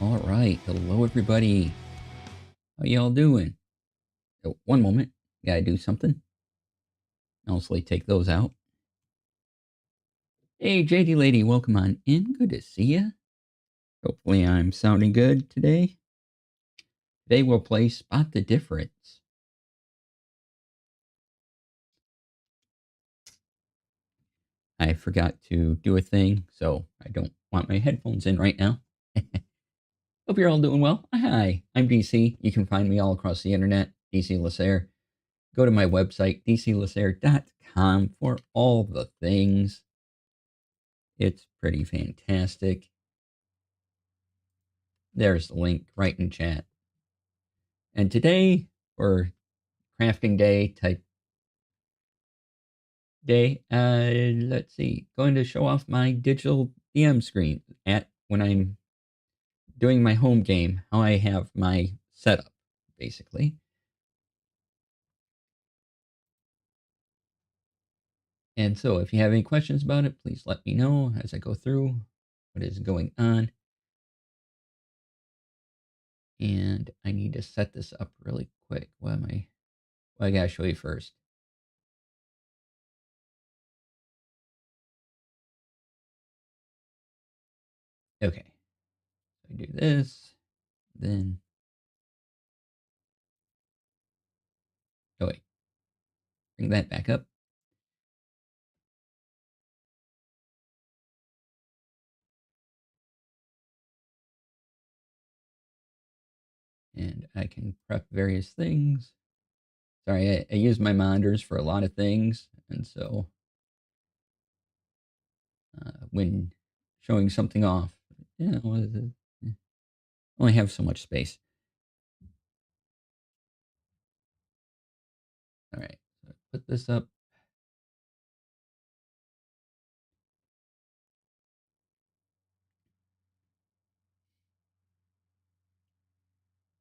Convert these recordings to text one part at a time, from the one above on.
All right. Hello, everybody. How y'all doing? Oh, one moment. Gotta do something. Mostly take those out. Hey, JD Lady, welcome on in. Good to see ya. Hopefully I'm sounding good today. Today we'll play Spot the Difference. I forgot to do a thing, so I don't want my headphones in right now. Hope you're all doing well. Hi, I'm DC. You can find me all across the internet, DC Lasair. Go to my website, dclasair.com, for all the things. It's pretty fantastic. There's the link right in chat. And today, or crafting day type day, let's see, going to show off my digital DM screen when I'm doing my home game, how I have my setup, basically. And so if you have any questions about it, please let me know as I go through what is going on. And I need to set this up really quick. What I gotta show you first. Okay, so I do this, then, oh wait, bring that back up. And I can prep various things. Sorry, I use my monitors for a lot of things, and so when showing something off, only have so much space. All right, so put this up.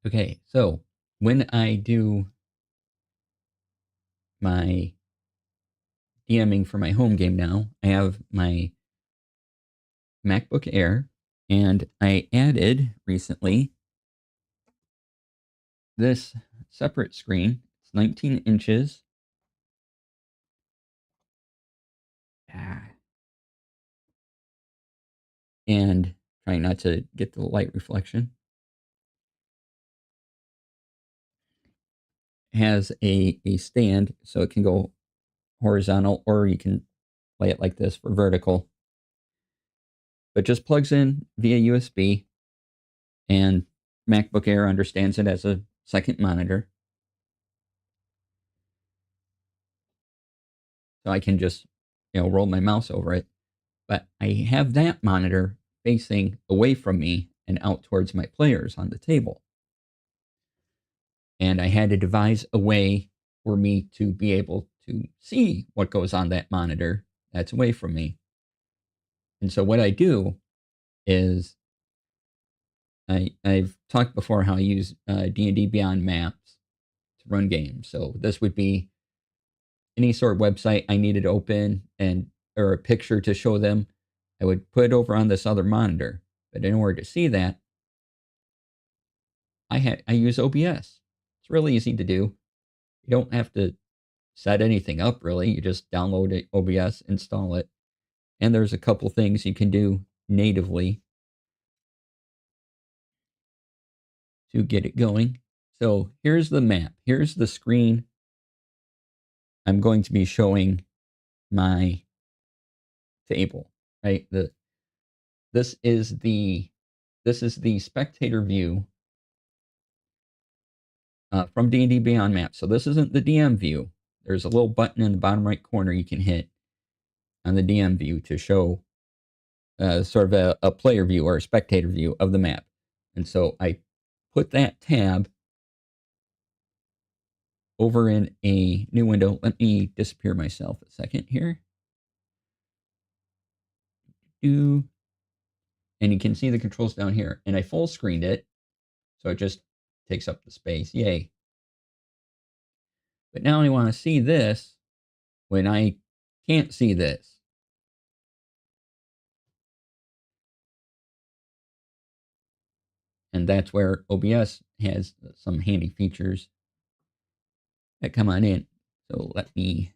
Okay, so when I do my DMing for my home game now, I have my MacBook Air, and I added recently this separate screen. It's 19 inches. And trying not to get the light reflection. Has a stand, so it can go horizontal, or you can play it like this for vertical. But just plugs in via USB, and MacBook Air understands it as a second monitor. So I can just, roll my mouse over it. But I have that monitor facing away from me and out towards my players on the table. And I had to devise a way for me to be able to see what goes on that monitor that's away from me. And so what I do is I've talked before how I use D&D Beyond Maps to run games. So this would be any sort of website I needed open or a picture to show them. I would put it over on this other monitor. But in order to see that, I use OBS. It's really easy to do. You don't have to set anything up really. You just download it, OBS, install it. And there's a couple things you can do natively to get it going. So here's the map. Here's the screen I'm going to be showing my table, right? This is the spectator view from D&D Beyond Maps. So this isn't the DM view. There's a little button in the bottom right corner you can hit on the DM view to show sort of a player view or a spectator view of the map. And so I put that tab over in a new window. Let me disappear myself a second here. And you can see the controls down here. And I full screened it, so it just takes up the space. Yay. But now I want to see this when I can't see this. And that's where OBS has some handy features that come on in. So let me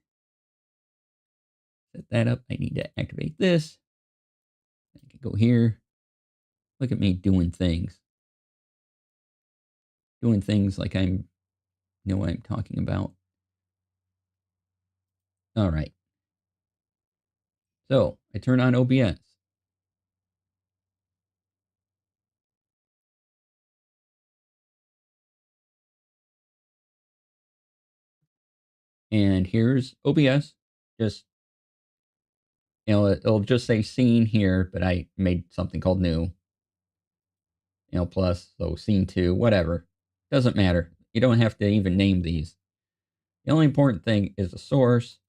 set that up. I need to activate this. I can go here. Look at me doing things. Doing things like I know what I'm talking about. All right. So I turn on OBS. And here's OBS. Just, it'll just say scene here, but I made something called new. Plus, so scene 2, whatever. Doesn't matter. You don't have to even name these. The only important thing is the source.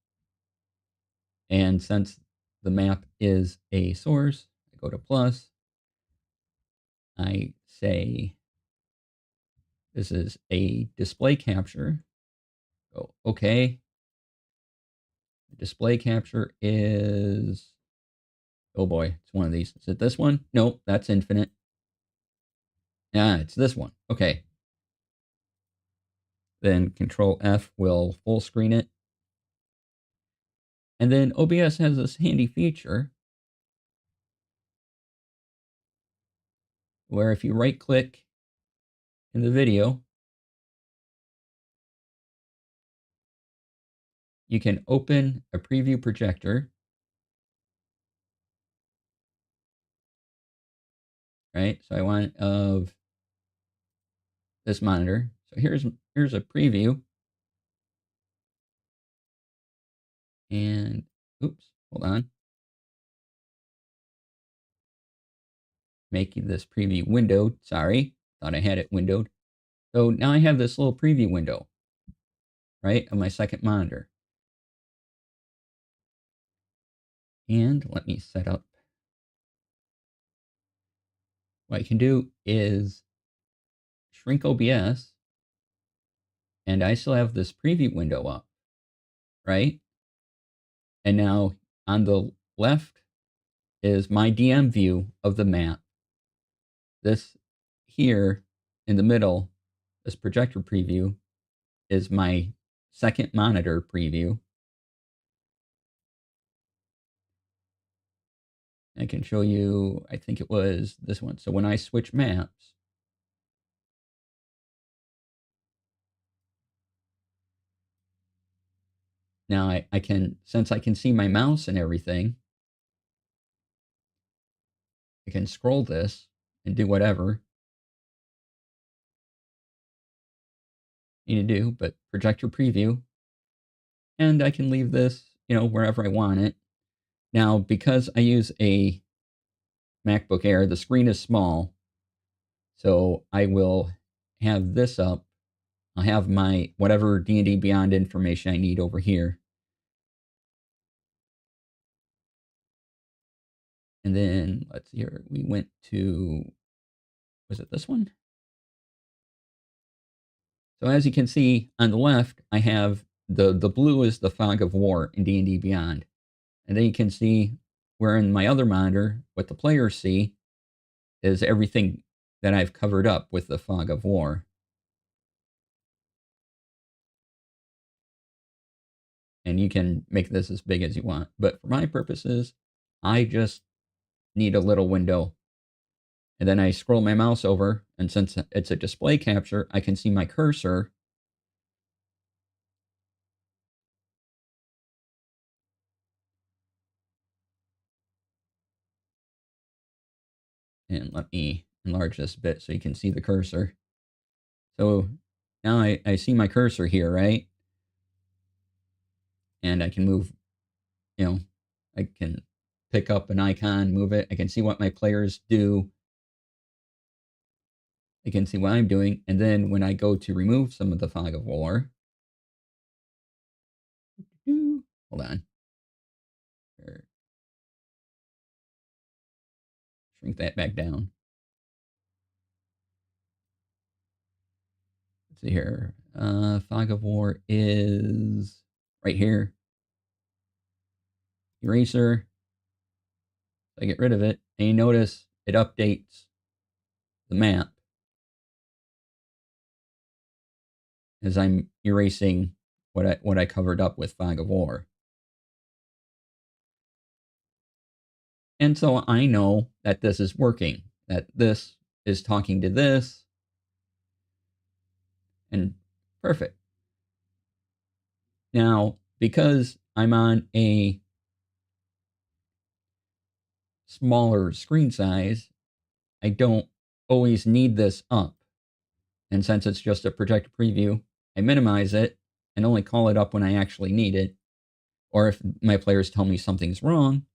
And since the map is a source, I go to plus. I say this is a display capture. Go okay. The display capture is, oh boy, it's one of these. Is it this one? Nope, that's infinite. Yeah, it's this one. Okay. Then Control F will full screen it. And then OBS has this handy feature where if you right click in the video, you can open a preview projector, right? So I want of this monitor. So here's a preview. And oops, hold on. Making this preview windowed. Sorry, thought I had it windowed. So now I have this little preview window, right, of my second monitor. And let me set up. What I can do is shrink OBS, and I still have this preview window up, right? And now on the left is my DM view of the map. This here in the middle, this projector preview, is my second monitor preview. I can show you, I think it was this one. So when I switch maps, now I can, since I can see my mouse and everything, I can scroll this and do whatever I need to do, but projector preview, and I can leave this, wherever I want it. Now, because I use a MacBook Air, the screen is small, so I will have this up. I'll have my whatever D&D Beyond information I need over here. And then, let's see here, we went to, was it this one? So as you can see on the left, I have the blue is the fog of war in D&D Beyond. And then you can see where in my other monitor, what the players see is everything that I've covered up with the fog of war. And you can make this as big as you want. But for my purposes, I just need a little window. And then I scroll my mouse over, and since it's a display capture, I can see my cursor. And let me enlarge this a bit so you can see the cursor. So now I see my cursor here, right? And I can move, I can pick up an icon, move it. I can see what my players do. I can see what I'm doing. And then when I go to remove some of the fog of war, hold on. Shrink that back down. Let's see here. Fog of war is right here. Eraser. I get rid of it. And you notice it updates the map. as I'm erasing what I covered up with Fog of War. And so I know that this is working, that this is talking to this, and perfect. Now, because I'm on a smaller screen size, I don't always need this up. And since it's just a projector preview, I minimize it and only call it up when I actually need it. Or if my players tell me something's wrong,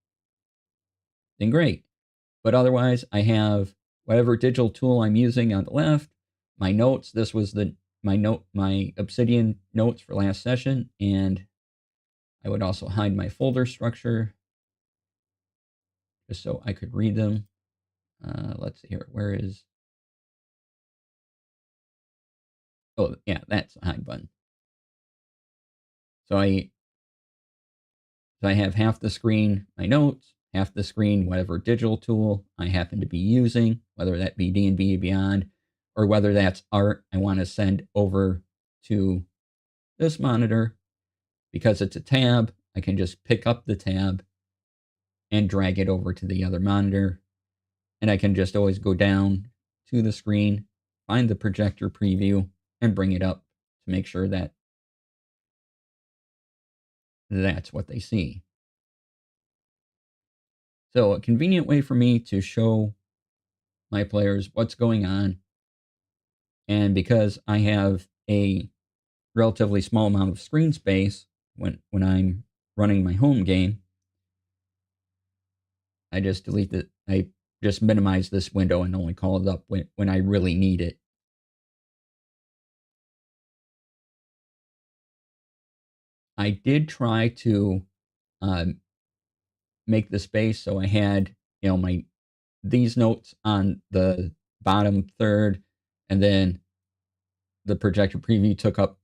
then great. But otherwise, I have whatever digital tool I'm using on the left, my notes. This was my Obsidian notes for last session, and I would also hide my folder structure just so I could read them. Let's see here. Where is? Oh, yeah, that's the hide button. So I have half the screen my notes, half the screen whatever digital tool I happen to be using, whether that be D&B Beyond, or whether that's art I want to send over to this monitor. Because it's a tab, I can just pick up the tab and drag it over to the other monitor. And I can just always go down to the screen, find the projector preview, and bring it up to make sure that that's what they see. So a convenient way for me to show my players what's going on. And because I have a relatively small amount of screen space when I'm running my home game, I just delete it. I just minimize this window and only call it up when I really need it. I did try to um, make the space so I had, these notes on the bottom third, and then the projector preview took up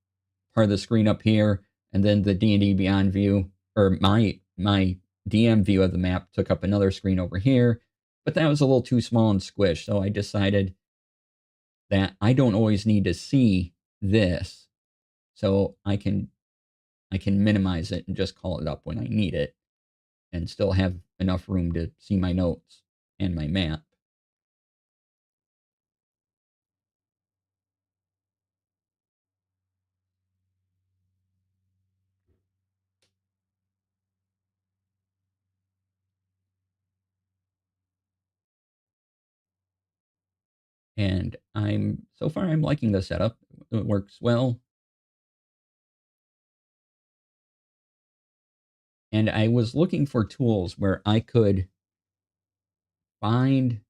part of the screen up here, and then the D&D Beyond view, or my DM view of the map took up another screen over here, but that was a little too small and squished, so I decided that I don't always need to see this, so I can minimize it and just call it up when I need it, and still have enough room to see my notes and my map. And so far I'm liking the setup. It works well. And I was looking for tools where I could find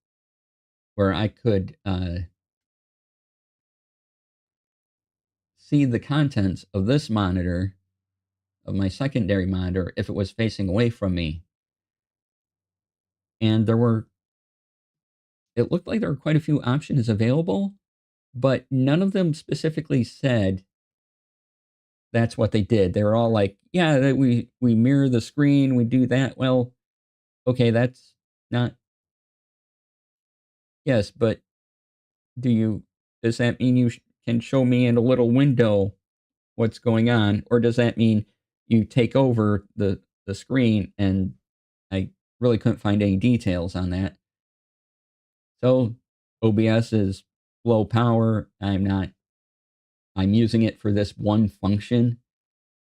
where I could see the contents of this monitor, of my secondary monitor, if it was facing away from me. And it looked like there were quite a few options available, but none of them specifically said that's what they did. They were all like, yeah, that we mirror the screen, we do that. Well, okay, that's not, yes, but does that mean you can show me in a little window what's going on, or does that mean you take over the screen? And I really couldn't find any details on that. So OBS is low power. I'm using it for this one function.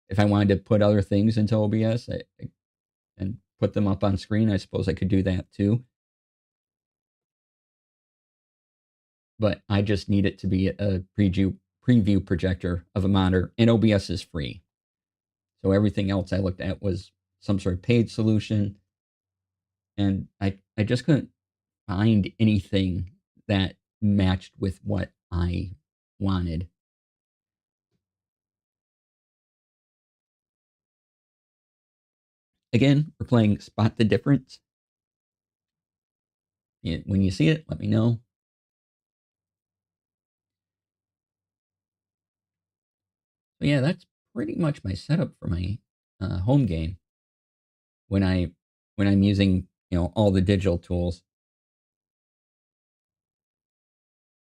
If I wanted to put other things into OBS and put them up on screen, I suppose I could do that too. But I just need it to be a preview projector of a monitor, and OBS is free. So everything else I looked at was some sort of paid solution, and I just couldn't find anything that matched with what I wanted. Again, we're playing Spot the Difference. When you see it, let me know. So yeah, that's pretty much my setup for my home game when I'm using all the digital tools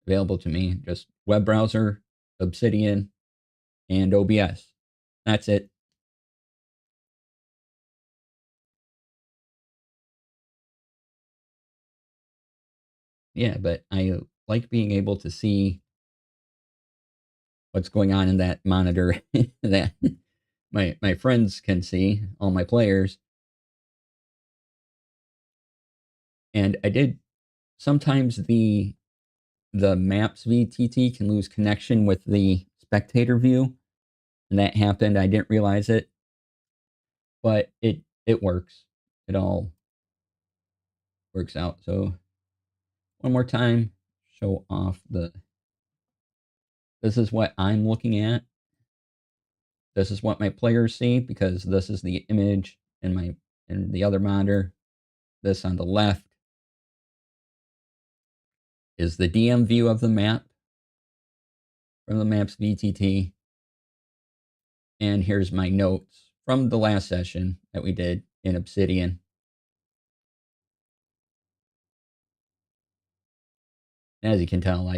available to me. Just web browser, Obsidian, and OBS. That's it. Yeah, but I like being able to see what's going on in that monitor that my friends can see, all my players. And I did sometimes the maps VTT can lose connection with the spectator view, and that happened. I didn't realize it, but it works. It all works out. So one more time, show off the. This is what I'm looking at. This is what my players see because this is the image in the other monitor. This on the left is the DM view of the map from the maps VTT. And here's my notes from the last session that we did in Obsidian. As you can tell,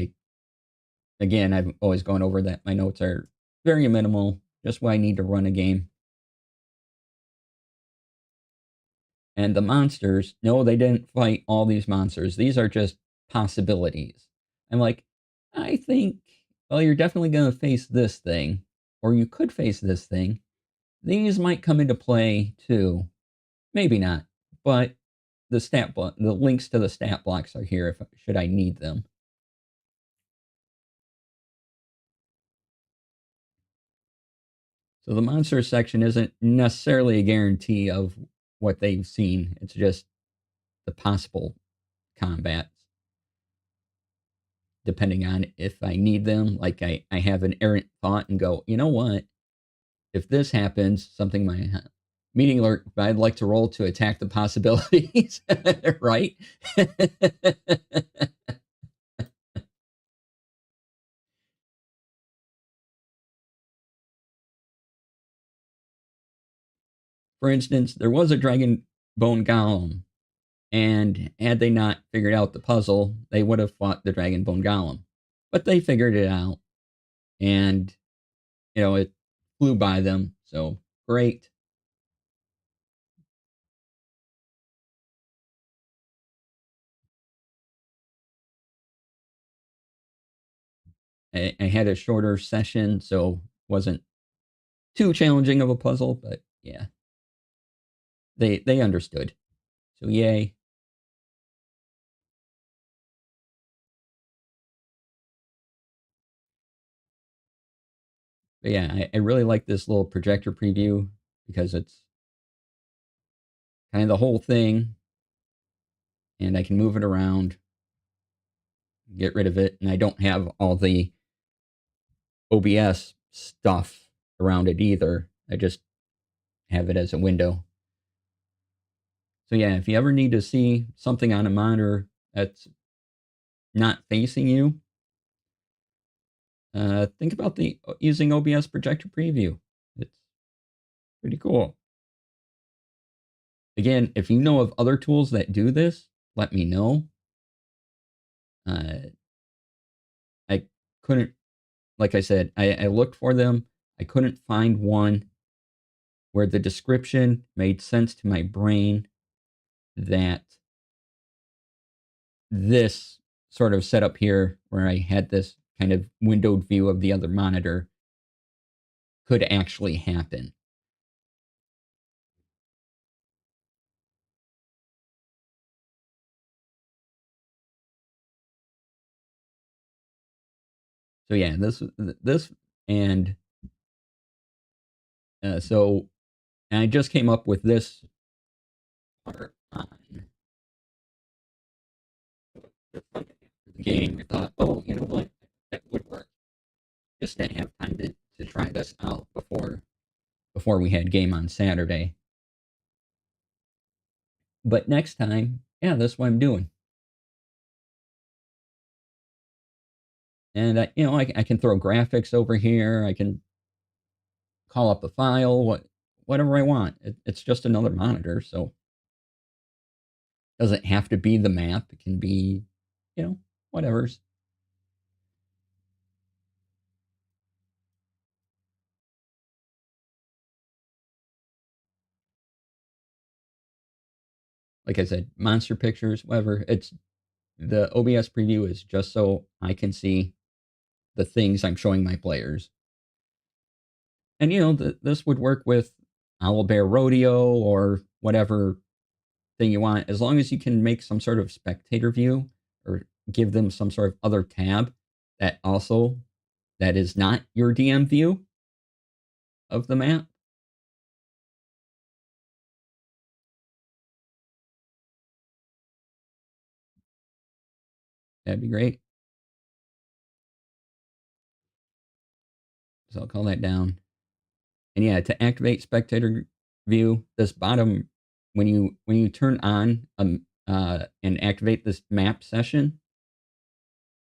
again, I've always gone over that my notes are very minimal, just what I need to run a game. And the monsters, no, they didn't fight all these monsters. These are just possibilities. I'm like, I think, well, you're definitely going to face this thing, or you could face this thing. These might come into play too. Maybe not, but the links to the stat blocks are here if should I need them. So the monster section isn't necessarily a guarantee of what they've seen. It's just the possible combats, depending on if I need them. Like I have an errant thought and go, you know what? If this happens, something might meeting alert, I'd like to roll to attack the possibilities, right? For instance, there was a dragon bone golem, and had they not figured out the puzzle, they would have fought the dragon bone golem. But they figured it out, and it flew by them. So great. I had a shorter session, so wasn't too challenging of a puzzle, but yeah, they understood. So yay. But yeah, I really like this little projector preview because it's kind of the whole thing, and I can move it around, get rid of it, and I don't have all the OBS stuff around it either. I just have it as a window. So yeah, if you ever need to see something on a monitor that's not facing you, think about the using OBS projector preview. It's pretty cool. Again, if you know of other tools that do this, let me know. I couldn't, like I said, I looked for them. I couldn't find one where the description made sense to my brain that this sort of setup here, where I had this kind of windowed view of the other monitor, could actually happen. So yeah, this and so and I just came up with this part on the game. I thought, oh, you know what, that would work. Just to have time to try this out before we had game on Saturday. But next time, yeah, that's what I'm doing. And I can throw graphics over here. I can call up a file, whatever I want. It's just another monitor, so it doesn't have to be the map. It can be, whatever's. like I said, monster pictures, whatever. It's the OBS preview is just so I can see the things I'm showing my players. And this would work with Owl Bear Rodeo or whatever thing you want, as long as you can make some sort of spectator view or give them some sort of other tab that is not your DM view of the map. That'd be great. So I'll call that down. And yeah, to activate spectator view, this bottom, when you turn on and activate this map session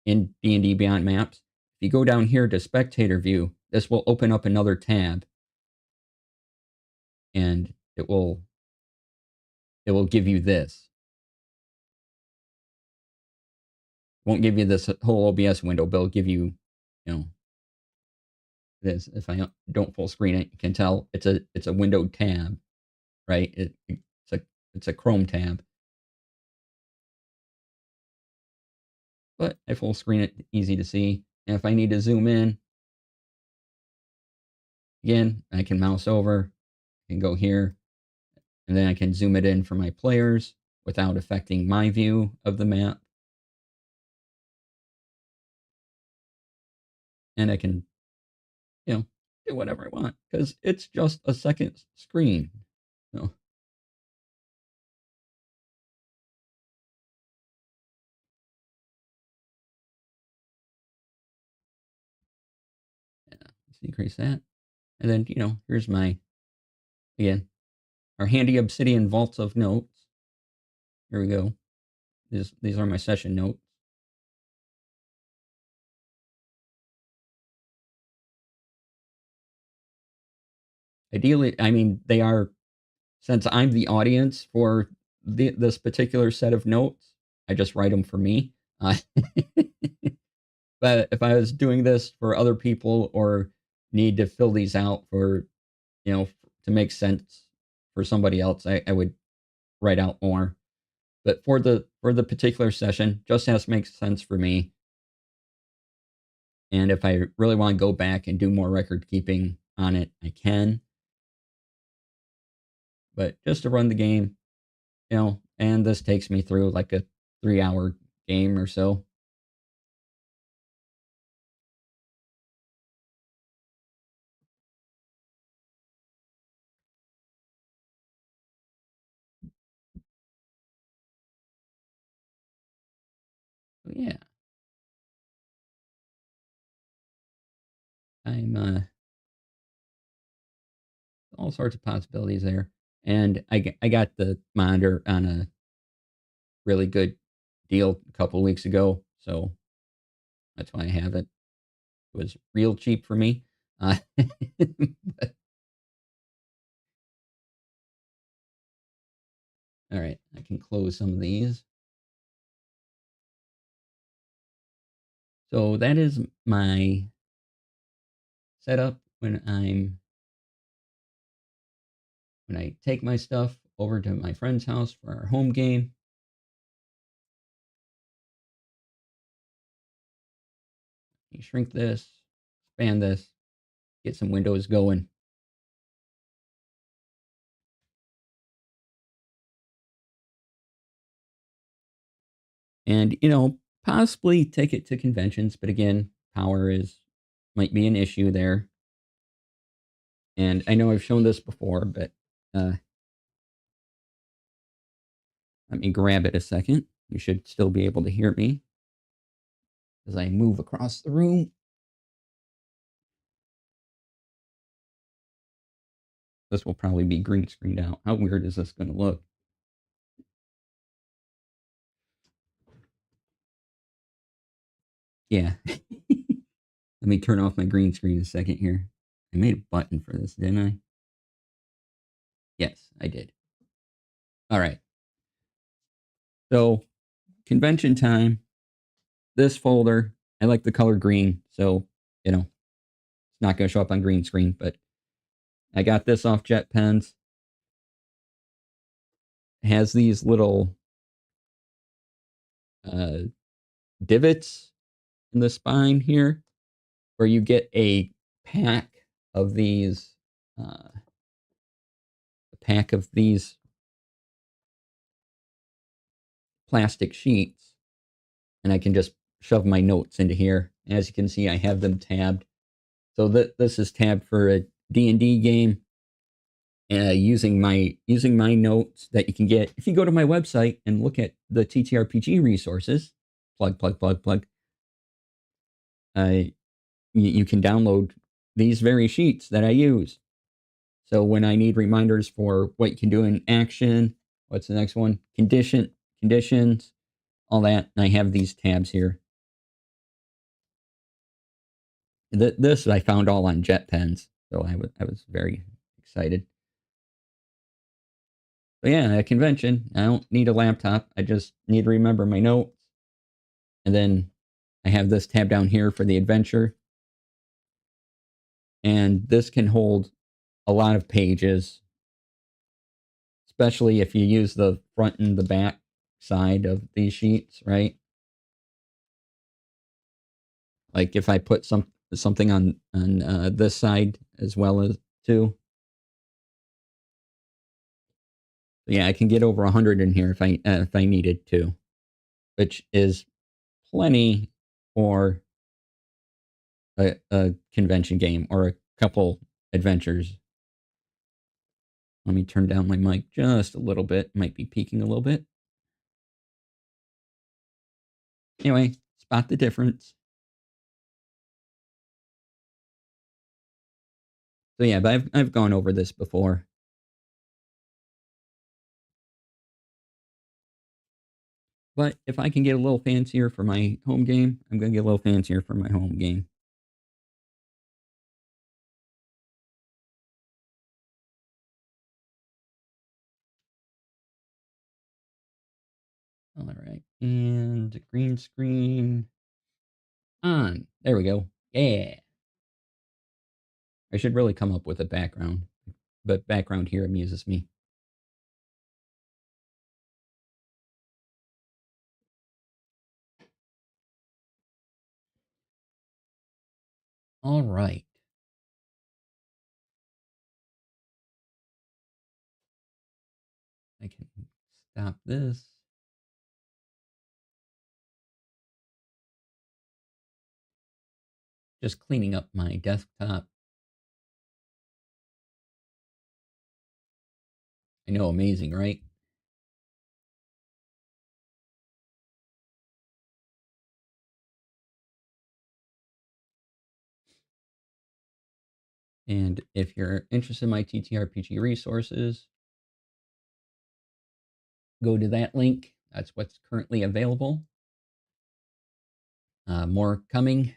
in D&D Beyond Maps, if you go down here to spectator view, this will open up another tab, and it will give you this. It won't give you this whole OBS window, but it'll give you, this. If I don't full screen it, you can tell it's a windowed tab, right? It's a Chrome tab. But I full screen it, easy to see. And if I need to zoom in, again, I can mouse over and go here, and then I can zoom it in for my players without affecting my view of the map. And I can, do whatever I want because it's just a second screen. So, yeah, let's decrease that. And then, here's again, our handy obsidian vaults of notes. Here we go. These are my session notes. Ideally, I mean, they are, since I'm the audience for this particular set of notes, I just write them for me. But if I was doing this for other people or need to fill these out for, to make sense for somebody else, I would write out more. But for the particular session, just has to make sense for me. And if I really want to go back and do more record keeping on it, I can. But just to run the game, and this takes me through like a 3-hour game or so. So yeah, I'm all sorts of possibilities there. And I got the monitor on a really good deal a couple weeks ago, so that's why I have it. It was real cheap for me. But, all right, I can close some of these. So that is my setup when I take my stuff over to my friend's house for our home game. You shrink this, expand this, get some windows going. And, possibly take it to conventions, but again, power might be an issue there. And I know I've shown this before, but let me grab it a second. You should still be able to hear me as I move across the room. This will probably be green screened out. How weird is this going to look? Yeah. Let me turn off my green screen a second here. I made a button for this, didn't I? Yes, I did. All right. So, convention time. This folder, I like the color green, so, it's not going to show up on green screen, but I got this off JetPens. has these little uh, divots in the spine here, where you get a pack of these, uh, a pack of these plastic sheets, and I can just shove my notes into here. As you can see, I have them tabbed. So this is tabbed for a D&D game, using my notes that you can get if you go to my website and look at the ttrpg resources. Plug. You can download these very sheets that I use. So when I need reminders for what you can do in action, what's the next one? Conditions, all that. And I have these tabs here. This I found all on JetPens, so I was very excited. But yeah, a convention. I don't need a laptop. I just need to remember my notes. And then I have this tab down here for the adventure. And this can hold a lot of pages, especially if you use the front and the back side of these sheets, right? Like if I put something on this side as well as too. Yeah, I can get over 100 in here if I needed to, which is plenty for a convention game or a couple adventures. Let me turn down my mic just a little bit. Might be peaking a little bit. Anyway, spot the difference. So yeah, but I've gone over this before. But if I can get a little fancier for my home game, I'm going to get a little fancier for my home game. All right. And green screen on. There we go. Yeah. I should really come up with a background, but background here amuses me. All right. I can stop this. Just cleaning up my desktop. I know, amazing, right? And if you're interested in my TTRPG resources, go to that link. That's what's currently available. More coming,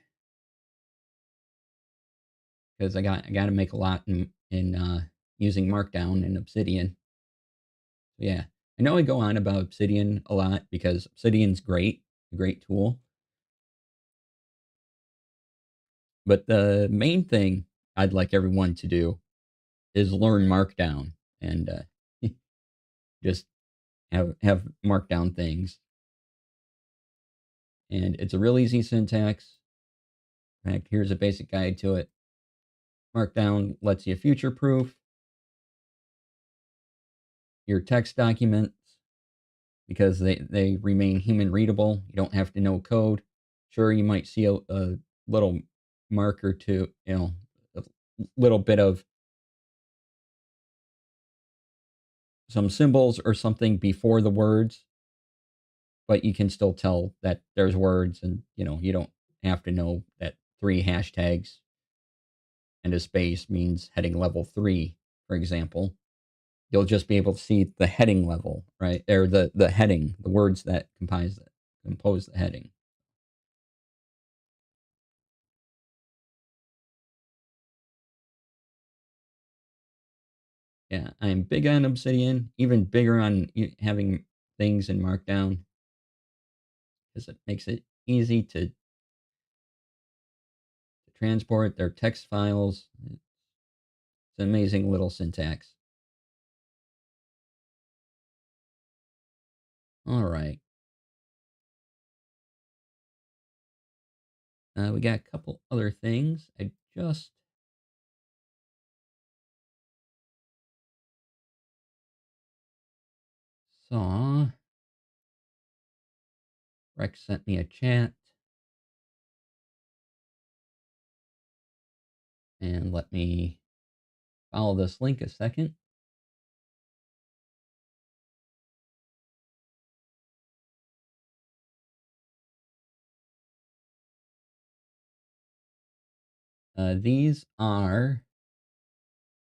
because I got to make a lot in using Markdown and Obsidian. So yeah, I know I go on about Obsidian a lot because Obsidian's great, a great tool. But the main thing I'd like everyone to do is learn Markdown and just have Markdown things. And it's a real easy syntax. In fact, here's a basic guide to it. Markdown lets you future-proof your text documents because they remain human readable. You don't have to know code. Sure, you might see a little marker to, a little bit of some symbols or something before the words, but you can still tell that there's words, and you don't have to know that 3 hashtags and a space means heading level 3, for example. You'll just be able to see the heading level, right? Or the heading, the words that compose the heading. Yeah, I'm big on Obsidian, even bigger on having things in Markdown because it makes it easy to transport their text files. It's an amazing little syntax. All right. We got a couple other things. I just saw Rex sent me a chat, and let me follow this link a second. These are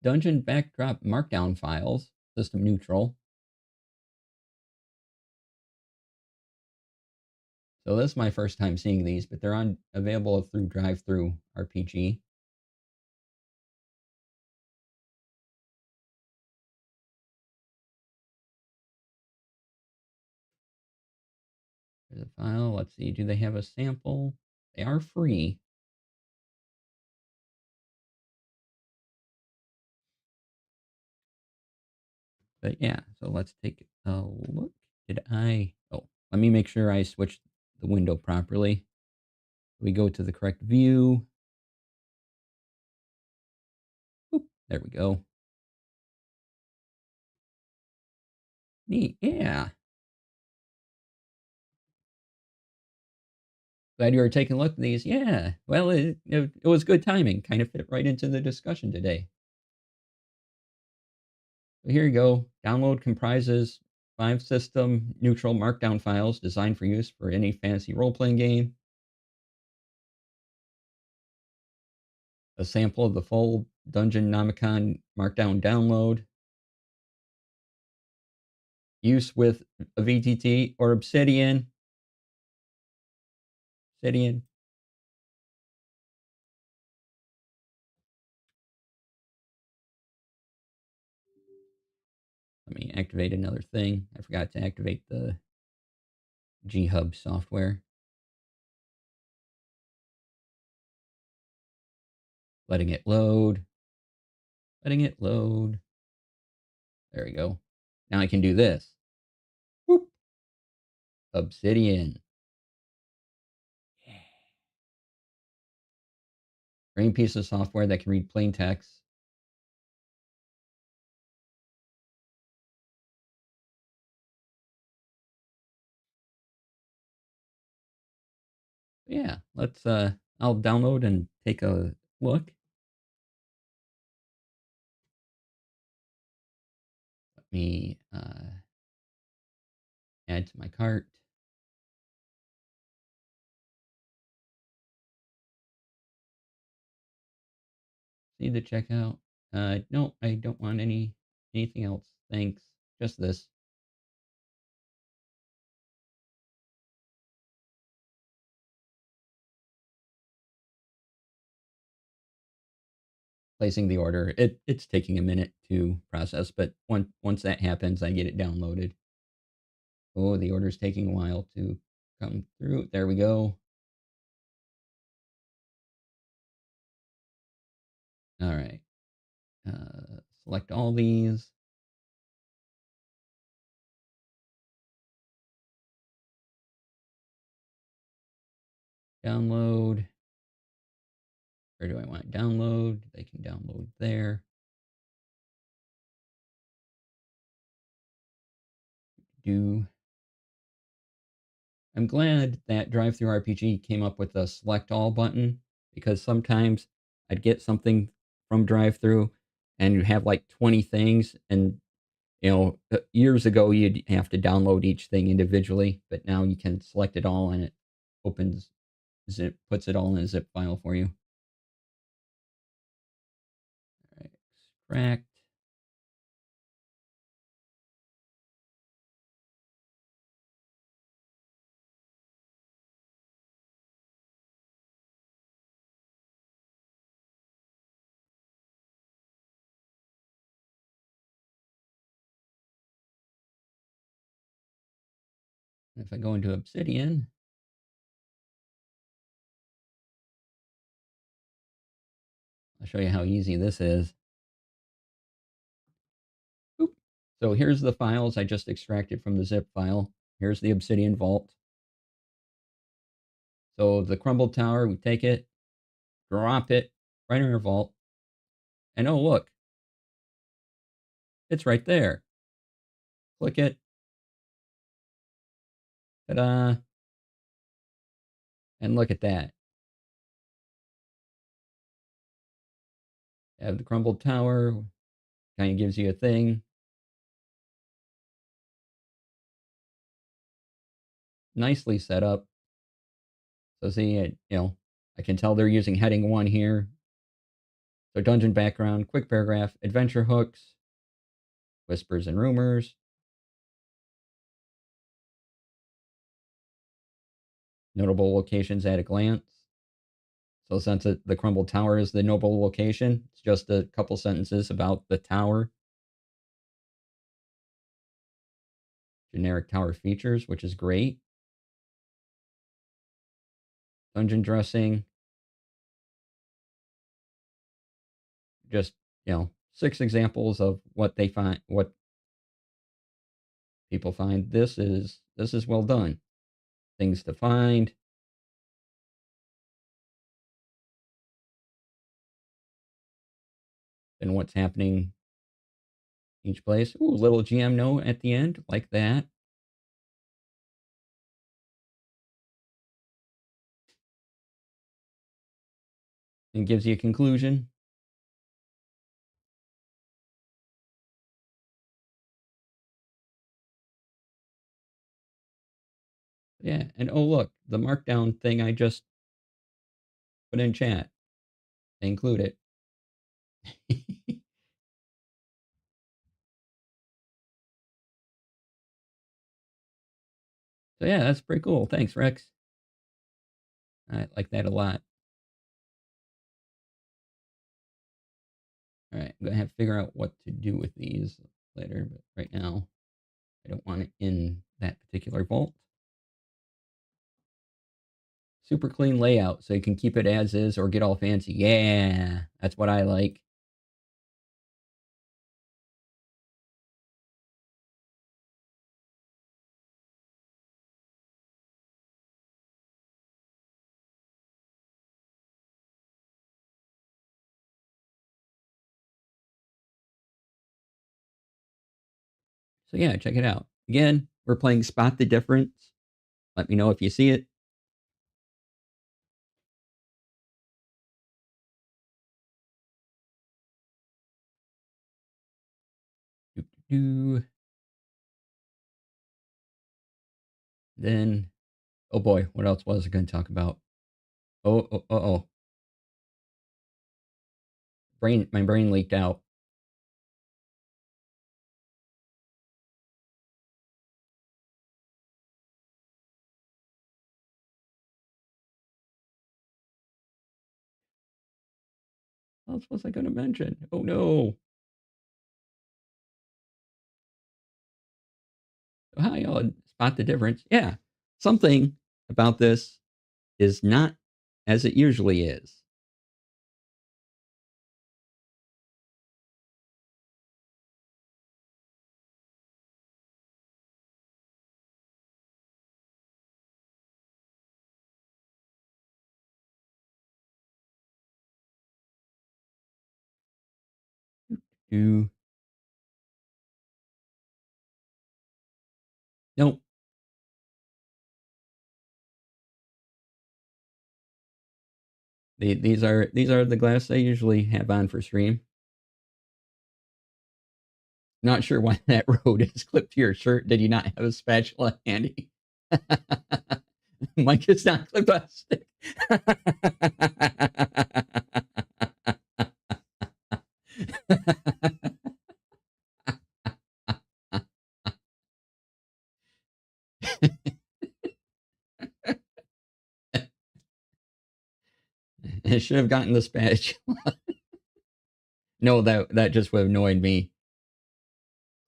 dungeon backdrop markdown files, system neutral. So this is my first time seeing these, but they're available through ttrpg. There's a file. Let's see. Do they have a sample? They are free. But yeah, so let's take a look. Oh, let me make sure I switched the window properly. We go to the correct view. Oop, there we go. Neat, yeah. Glad you were taking a look at these. Yeah, well, it was good timing. Kind of fit right into the discussion today. So here you go. Download comprises 5 system neutral markdown files designed for use for any fantasy role-playing game. A sample of the full Dungeon Nomicon markdown download. Use with a VTT or Obsidian. Obsidian. Let me activate another thing. I forgot to activate the G-Hub software. Letting it load. Letting it load. There we go. Now I can do this. Whoop. Obsidian. Yeah. Great piece of software that can read plain text. Yeah, let's I'll download and take a look. Let me add to my cart. See the checkout. No, I don't want anything else. Thanks. Just this. Placing the order. It's taking a minute to process, but once that happens, I get it downloaded. Oh, the order's taking a while to come through. There we go. All right. Select all these. Download. Where do I want to download? They can download there. I'm glad that drive-through RPG came up with a select all button, because sometimes I'd get something from drive-through and you have like 20 things, and years ago you'd have to download each thing individually, but now you can select it all and it opens puts it all in a zip file for you. All right, extract. If I go into Obsidian, I'll show you how easy this is. Oop. So here's the files I just extracted from the zip file. Here's the obsidian vault. So the crumbled tower, we take it, drop it right in our vault, and oh look, it's right there. Click it. Ta-da! And look at that. Have the crumbled tower. Kind of gives you a thing. Nicely set up. So see, I can tell they're using heading 1 here. So dungeon background, quick paragraph, adventure hooks, whispers and rumors, notable locations at a glance. So since the crumbled tower is the notable location, it's just a couple sentences about the tower. Generic tower features, which is great. Dungeon dressing. Just, 6 examples of what they find, what people find. This is well done. Things to find. And what's happening each place. Ooh, little GM note at the end, like that. And gives you a conclusion. Yeah, and oh look, the markdown thing I just put in chat. They include it. So yeah, that's pretty cool. Thanks, Rex. I like that a lot. All right, I'm gonna have to figure out what to do with these later, but right now I don't want it in that particular vault. Super clean layout, so you can keep it as is or get all fancy. Yeah, that's what I like. So yeah, check it out. Again, we're playing Spot the Difference. Let me know if you see it. Then, oh boy, what else was I going to talk about? Oh. My brain leaked out. What else was I going to mention? Oh no. Hi, y'all. Spot the difference. Yeah. Something about this is not as it usually is. Do Nope. These are the glasses I usually have on for stream. Not sure why that road is clipped to your shirt. Did you not have a spatula handy? Mike is not clipped on a stick. It should have gotten the spatula. No, that just would have annoyed me.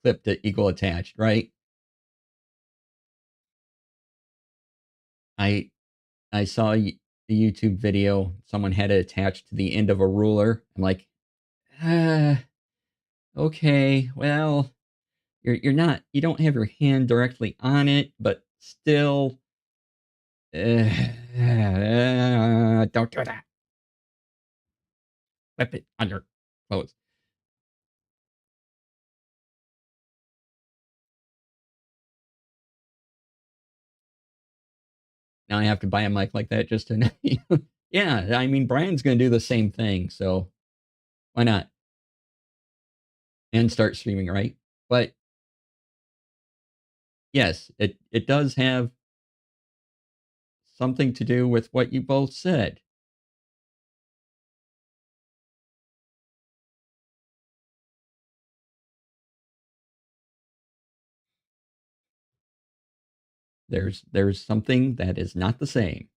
Clip to equal attached, right? I I saw the YouTube video. Someone had it attached to the end of a ruler. I'm like, okay, well, you don't have your hand directly on it, but Still, don't do that. Flip it on your clothes. Now I have to buy a mic like that just to. Yeah, I mean, Brian's going to do the same thing, so why not? And start streaming, right? But yes, it does have something to do with what you both said. There's something that is not the same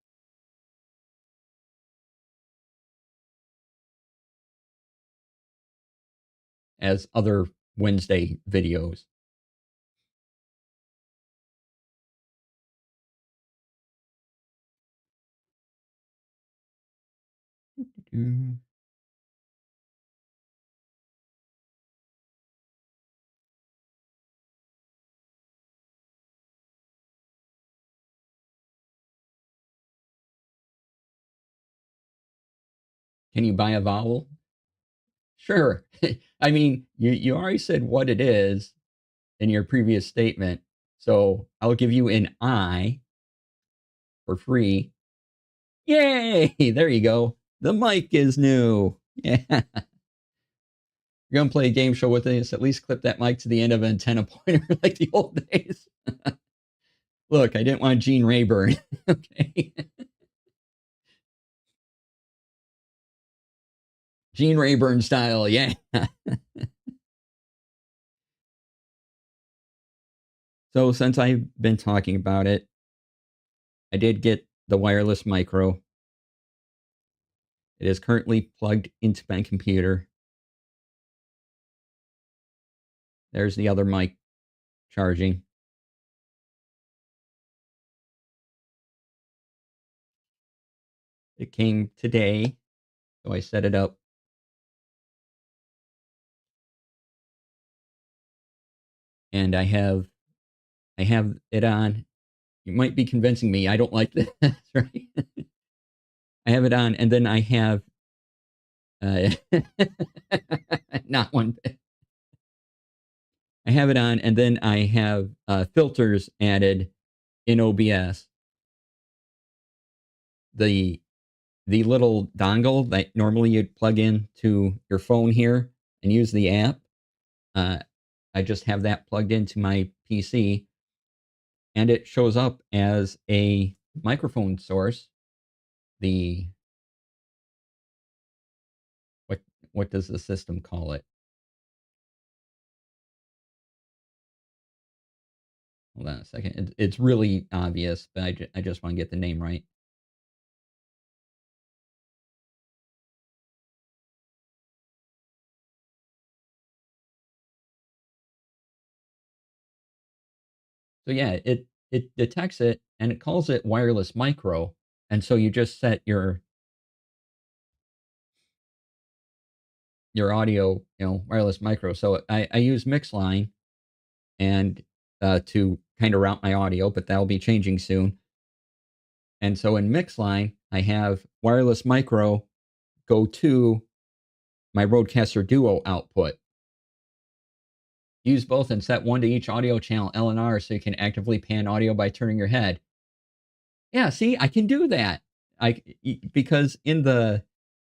as other Wednesday videos. Can you buy a vowel? Sure. I mean, you already said what it is in your previous statement, so I'll give you an I for free. Yay! There you go. The mic is new. Yeah. You're gonna play a game show with us, at least clip that mic to the end of an antenna pointer like the old days. Look, I didn't want Gene Rayburn. Okay. Gene Rayburn style, yeah. So since I've been talking about it, I did get the wireless micro. It is currently plugged into my computer. There's the other mic charging. It came today, so I set it up. And I have it on. You might be convincing me. I don't like this, right? I have it on, and then I have uh, not one bit. I have it on, and then I have filters added in OBS. The little dongle that normally you'd plug in to your phone here and use the app. I just have that plugged into my PC, and it shows up as a microphone source. The what does the system call it? Hold on a second. It's really obvious, but I just want to get the name right. So yeah, it detects it and it calls it wireless micro, and so you just set your audio, wireless micro. So I use Mixline and to kind of route my audio, but that'll be changing soon. And so in Mixline, I have wireless micro go to my Rodecaster Duo output. Use both and set one to each audio channel L and R so you can actively pan audio by turning your head. Yeah, see, I can do that. Because in the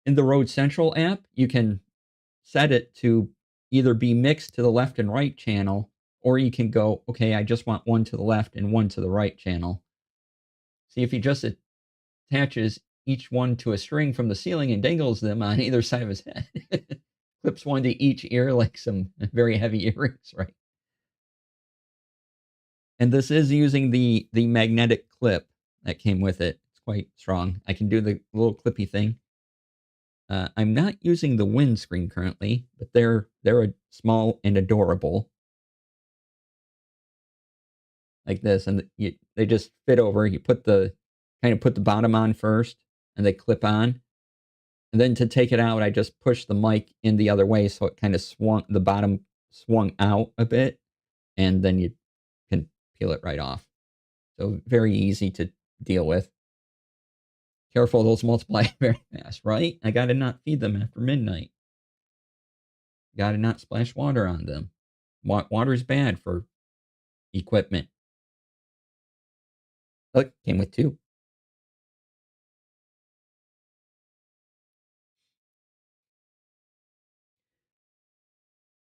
Rode Central app, you can set it to either be mixed to the left and right channel, or you can go, okay, I just want one to the left and one to the right channel. See, if he just attaches each one to a string from the ceiling and dangles them on either side of his head, clips one to each ear like some very heavy earrings, right? And this is using the magnetic clip that came with it. It's quite strong. I can do the little clippy thing. I'm not using the windscreen currently, but they're small and adorable, like this, and they just fit over. You put the bottom on first, and they clip on. And then to take it out, I just push the mic in the other way, so it kind of the bottom swung out a bit, and then you can peel it right off. So very easy to deal with. Careful, those multiply very fast, right? I gotta not feed them after midnight. Gotta not splash water on them. Water's bad for equipment. Look, came with two.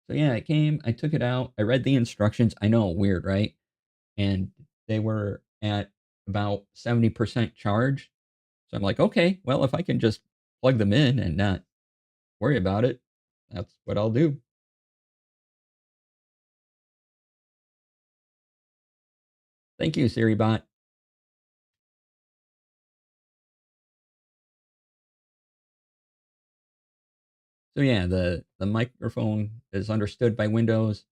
So yeah, it came. I took it out. I read the instructions. I know, weird, right? And they were at about 70% charge. So I'm like, okay, well, if I can just plug them in and not worry about it, that's what I'll do. Thank you, SiriBot. So yeah, the microphone is understood by Windows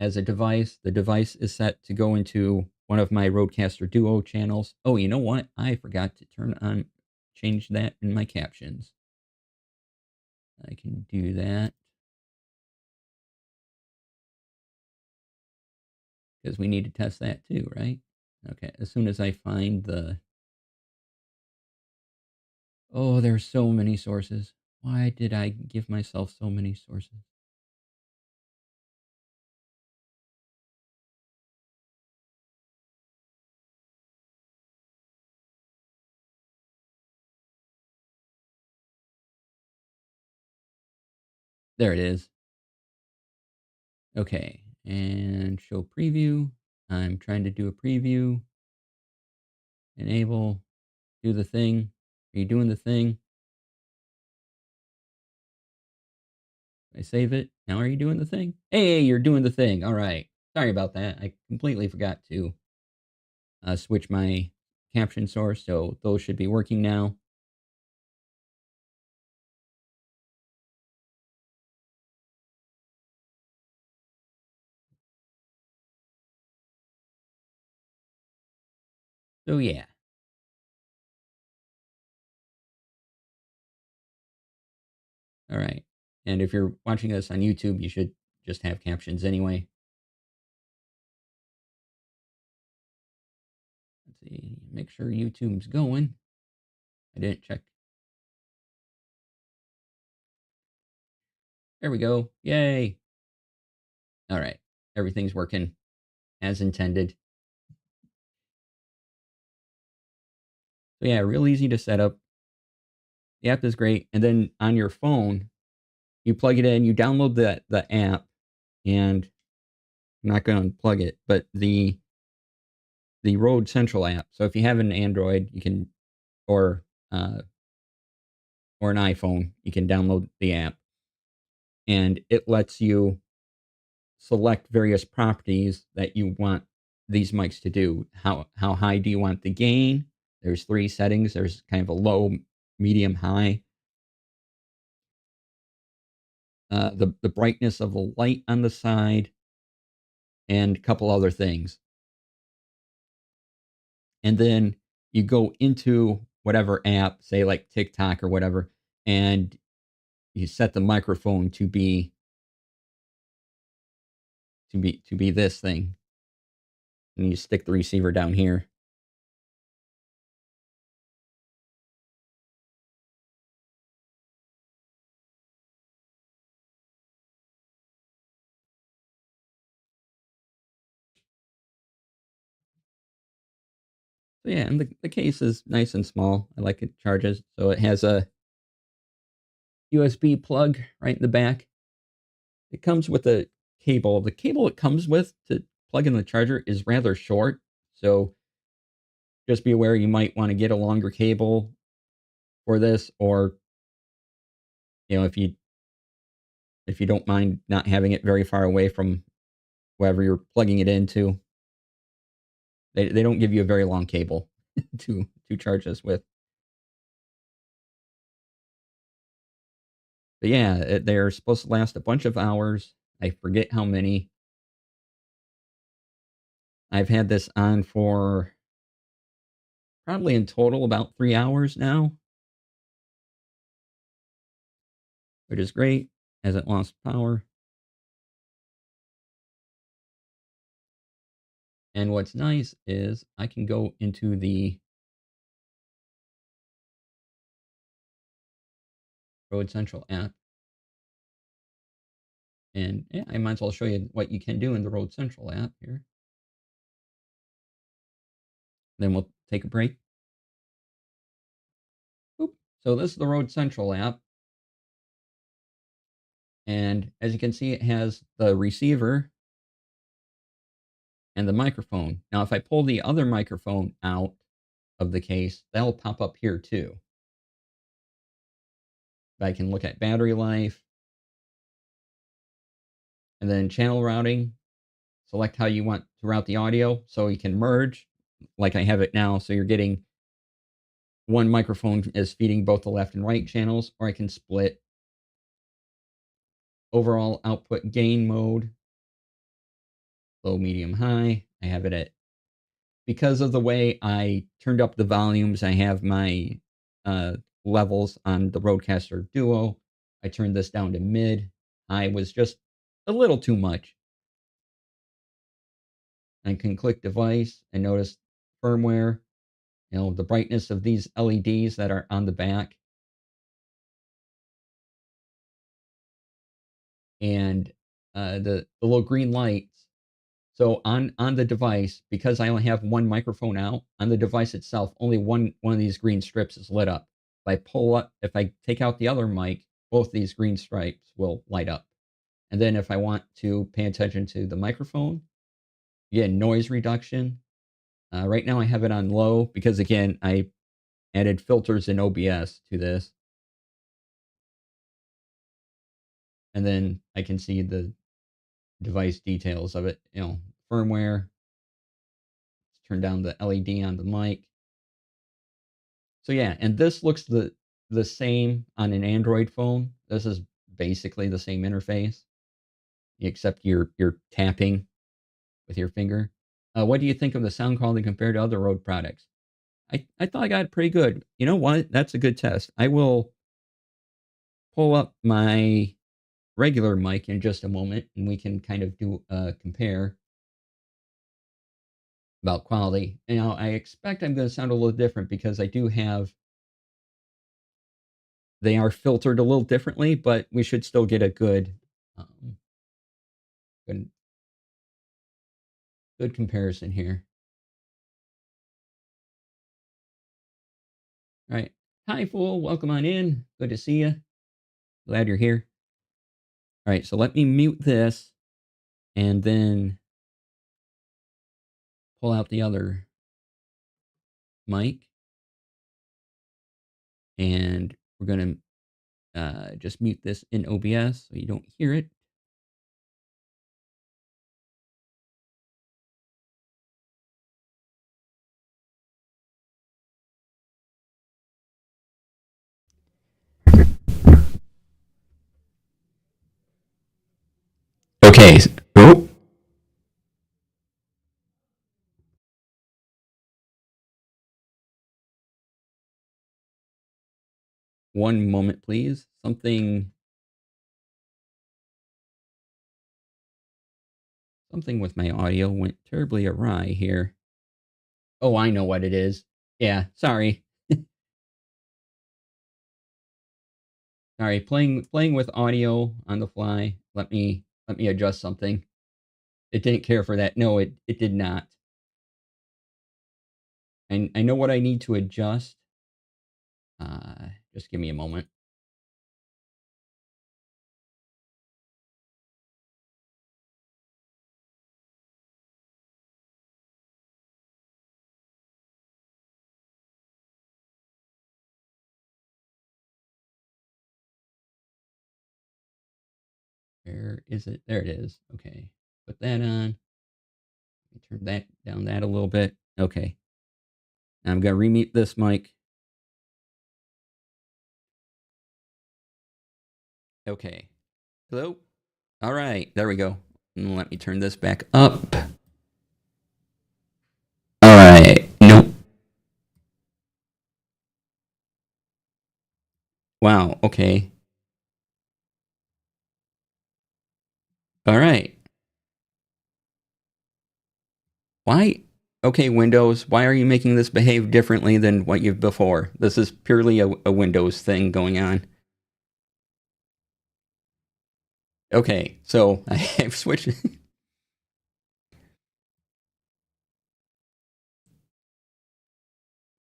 as a device. The device is set to go into one of my Rodecaster Duo channels. Oh, you know what? I forgot to change that in my captions. I can do that because we need to test that too, right? Okay, as soon as I find the... Oh, there's so many sources. Why did I give myself so many sources? There it is. Okay, and show preview. I'm trying to do a preview. Enable, do the thing. Are you doing the thing? I save it. Now are you doing the thing? Hey, you're doing the thing. All right. Sorry about that. I completely forgot to switch my caption source, so those should be working now. So yeah. All right. And if you're watching this on YouTube, you should just have captions anyway. Let's see. Make sure YouTube's going. I didn't check. There we go. Yay. All right. Everything's working as intended. So yeah, real easy to set up. The app is great. And then on your phone, you plug it in, you download the app, and I'm not going to unplug it, but the Road Central app. So if you have an Android, you can, or uh, or an iPhone, you can download the app, and it lets you select various properties that you want these mics to do. How high do you want the gain? There's three settings. There's kind of a low, medium, high. The brightness of the light on the side, and a couple other things. And then you go into whatever app, say like TikTok or whatever, and you set the microphone to be this thing, and you stick the receiver down here. So yeah, and the case is nice and small. I like it charges. So it has a USB plug right in the back. It comes with a cable. The cable it comes with to plug in the charger is rather short. So just be aware you might want to get a longer cable for this, or if you don't mind not having it very far away from wherever you're plugging it into. They don't give you a very long cable to charge this with. But yeah, they're supposed to last a bunch of hours. I forget how many. I've had this on for probably in total about 3 hours now, which is great. Hasn't lost power. And what's nice is I can go into the Road Central app, and yeah, I might as well show you what you can do in the Road Central app here. Then we'll take a break. Boop. So this is the Road Central app. And as you can see, it has the receiver and the microphone. Now, if I pull the other microphone out of the case, that'll pop up here too. I can look at battery life and then channel routing. Select how you want to route the audio so you can merge like I have it now. So you're getting one microphone is feeding both the left and right channels, or I can split. Overall output gain mode, low, medium, high. I have it at, because of the way I turned up the volumes, I have my uh, levels on the Rodecaster Duo. I turned this down to mid. I was just a little too much. I can click device and notice firmware, the brightness of these LEDs that are on the back. And the little green lights. So on the device, because I only have one microphone out, on the device itself, only one of these green strips is lit up. If I take out the other mic, both these green stripes will light up. And then if I want to pay attention to the microphone, again, noise reduction. Right now I have it on low because, again, I added filters in OBS to this. And then I can see the device details of it, firmware. Let's turn down the LED on the mic. So yeah, and this looks the same on an Android phone. This is basically the same interface, except you're tapping with your finger. What do you think of the sound quality compared to other Rode products? I thought I got it pretty good. You know what? That's a good test. I will pull up my regular mic in just a moment, and we can kind of do a compare about quality. Now, I expect I'm going to sound a little different because I do have, they are filtered a little differently, but we should still get a good, good, good comparison here. All right. Hi, Fool. Welcome on in. Good to see you. Glad you're here. All right. So let me mute this and then pull out the other mic. And we're going to just mute this in OBS so you don't hear it. Okay. Oh. One moment, please. Something with my audio went terribly awry here. Oh, I know what it is. Yeah, sorry. Sorry, playing with audio on the fly. Let me adjust something. It didn't care for that. No, it did not. And I know what I need to adjust. Just give me a moment. Where is it? There it is. Okay. Put that on. Turn that down that a little bit. Okay. Now I'm going to remute this mic. Okay. Hello? All right. There we go. And let me turn this back up. All right. Nope. Wow. Okay. All right. Why? Okay, Windows, why are you making this behave differently than what you've before? This is purely a Windows thing going on. Okay, so I've switched.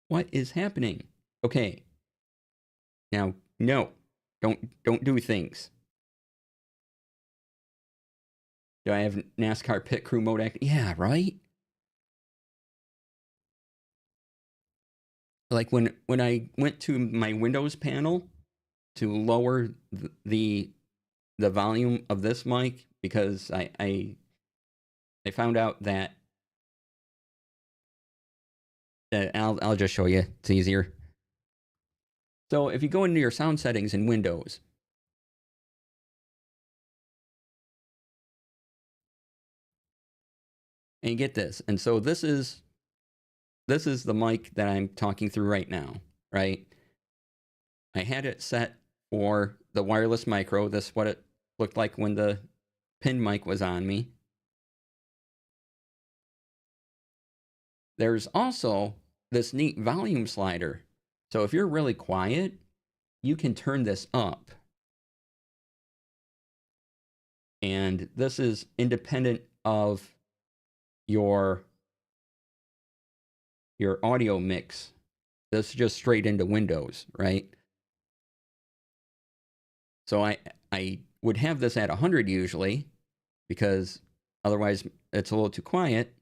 What is happening? Okay, now, no. Don't do things. Do I have NASCAR pit crew mode act? Yeah, right? Like when I went to my Windows panel to lower the volume of this mic because I found out that I'll just show you. It's easier. So if you go into your sound settings in Windows, and you get this, and so this is the mic that I'm talking through right now, right? I had it set for the wireless micro. This is what it looked like when the pin mic was on me. There's also this neat volume slider. So if you're really quiet, you can turn this up. And this is independent of your audio mix. This is just straight into Windows, right? So I would have this at 100 usually because otherwise it's a little too quiet.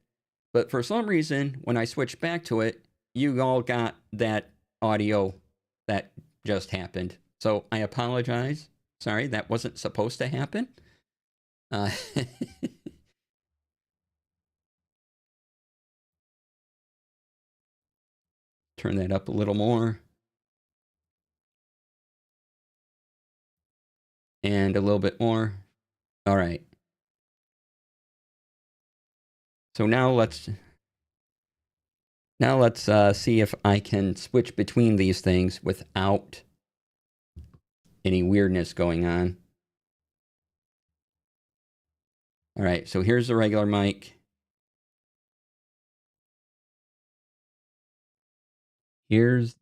But for some reason, when I switched back to it, you all got that audio that just happened. So I apologize. Sorry, that wasn't supposed to happen. Uh, turn that up a little more. And a little bit more. All right. So now let's see if I can switch between these things without any weirdness going on. All right, so here's the regular mic. Here's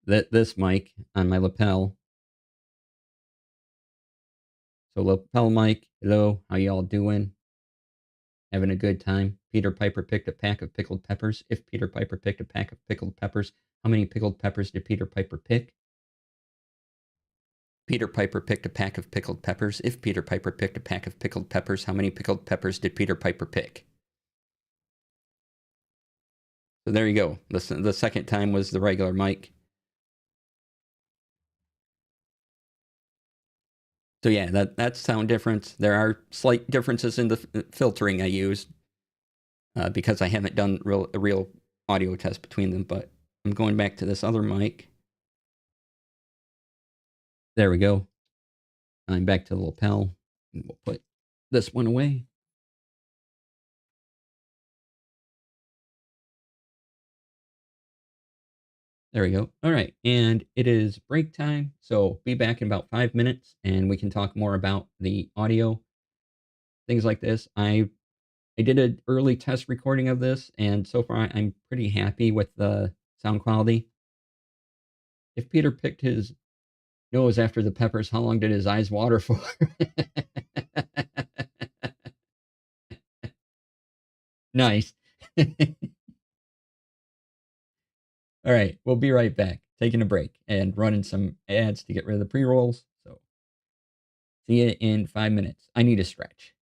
this mic on my lapel. So lapel mic, hello, how y'all doing? Having a good time? Peter Piper picked a pack of pickled peppers. If Peter Piper picked a pack of pickled peppers, how many pickled peppers did Peter Piper pick? Peter Piper picked a pack of pickled peppers. If Peter Piper picked a pack of pickled peppers, how many pickled peppers did Peter Piper pick? So there you go. The second time was the regular mic. So yeah, that's sound difference. There are slight differences in the filtering I used because I haven't done a real audio test between them. But I'm going back to this other mic. There we go. I'm back to the lapel. And we'll put this one away. There we go. All right. And it is break time. So be back in about 5 minutes and we can talk more about the audio, things like this. I did an early test recording of this, and so far I'm pretty happy with the sound quality. If Peter picked his nose after the peppers, how long did his eyes water for? Nice. All right, we'll be right back. Taking a break and running some ads to get rid of the pre-rolls. So see you in 5 minutes. I need a stretch.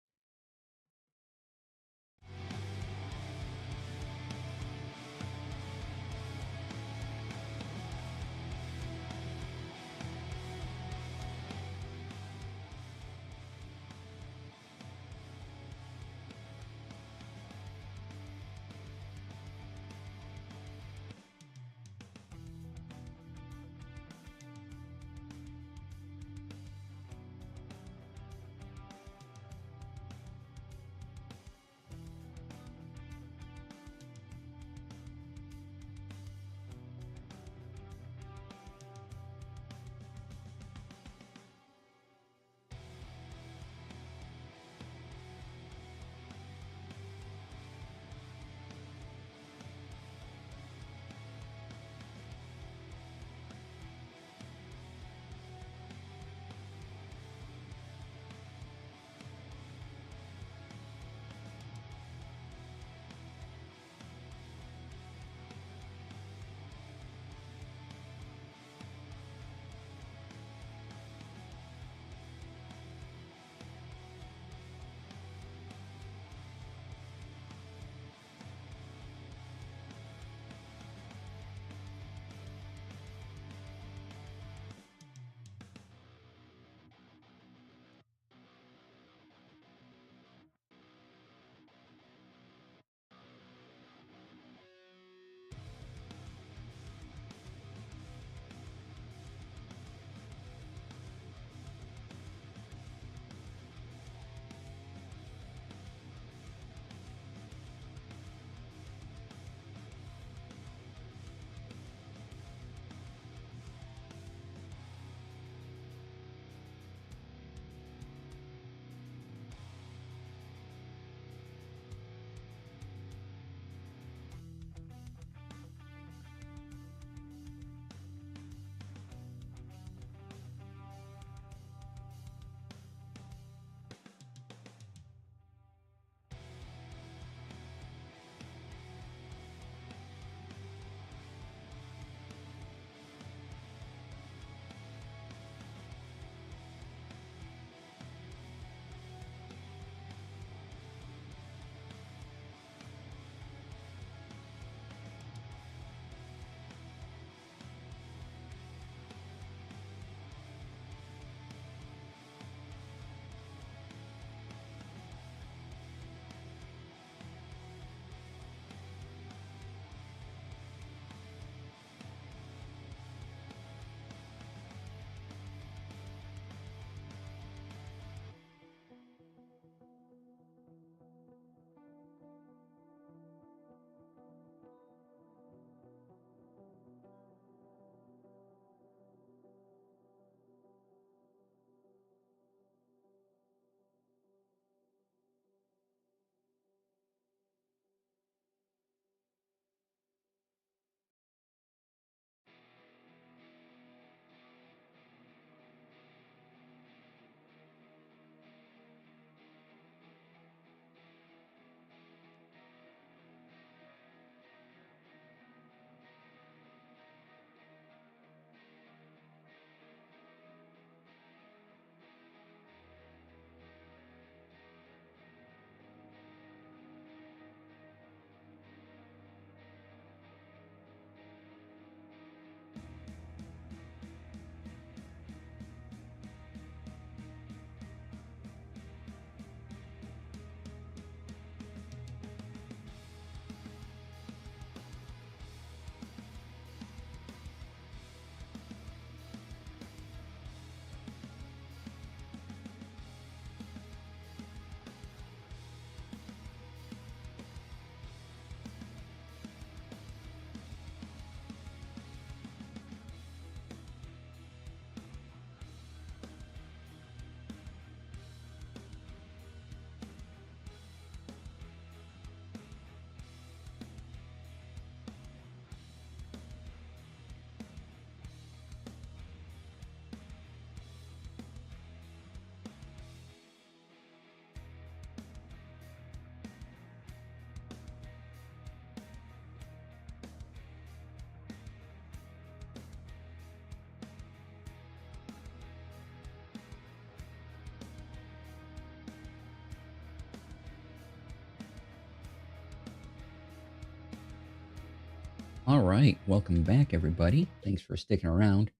All right, welcome back, everybody. Thanks for sticking around.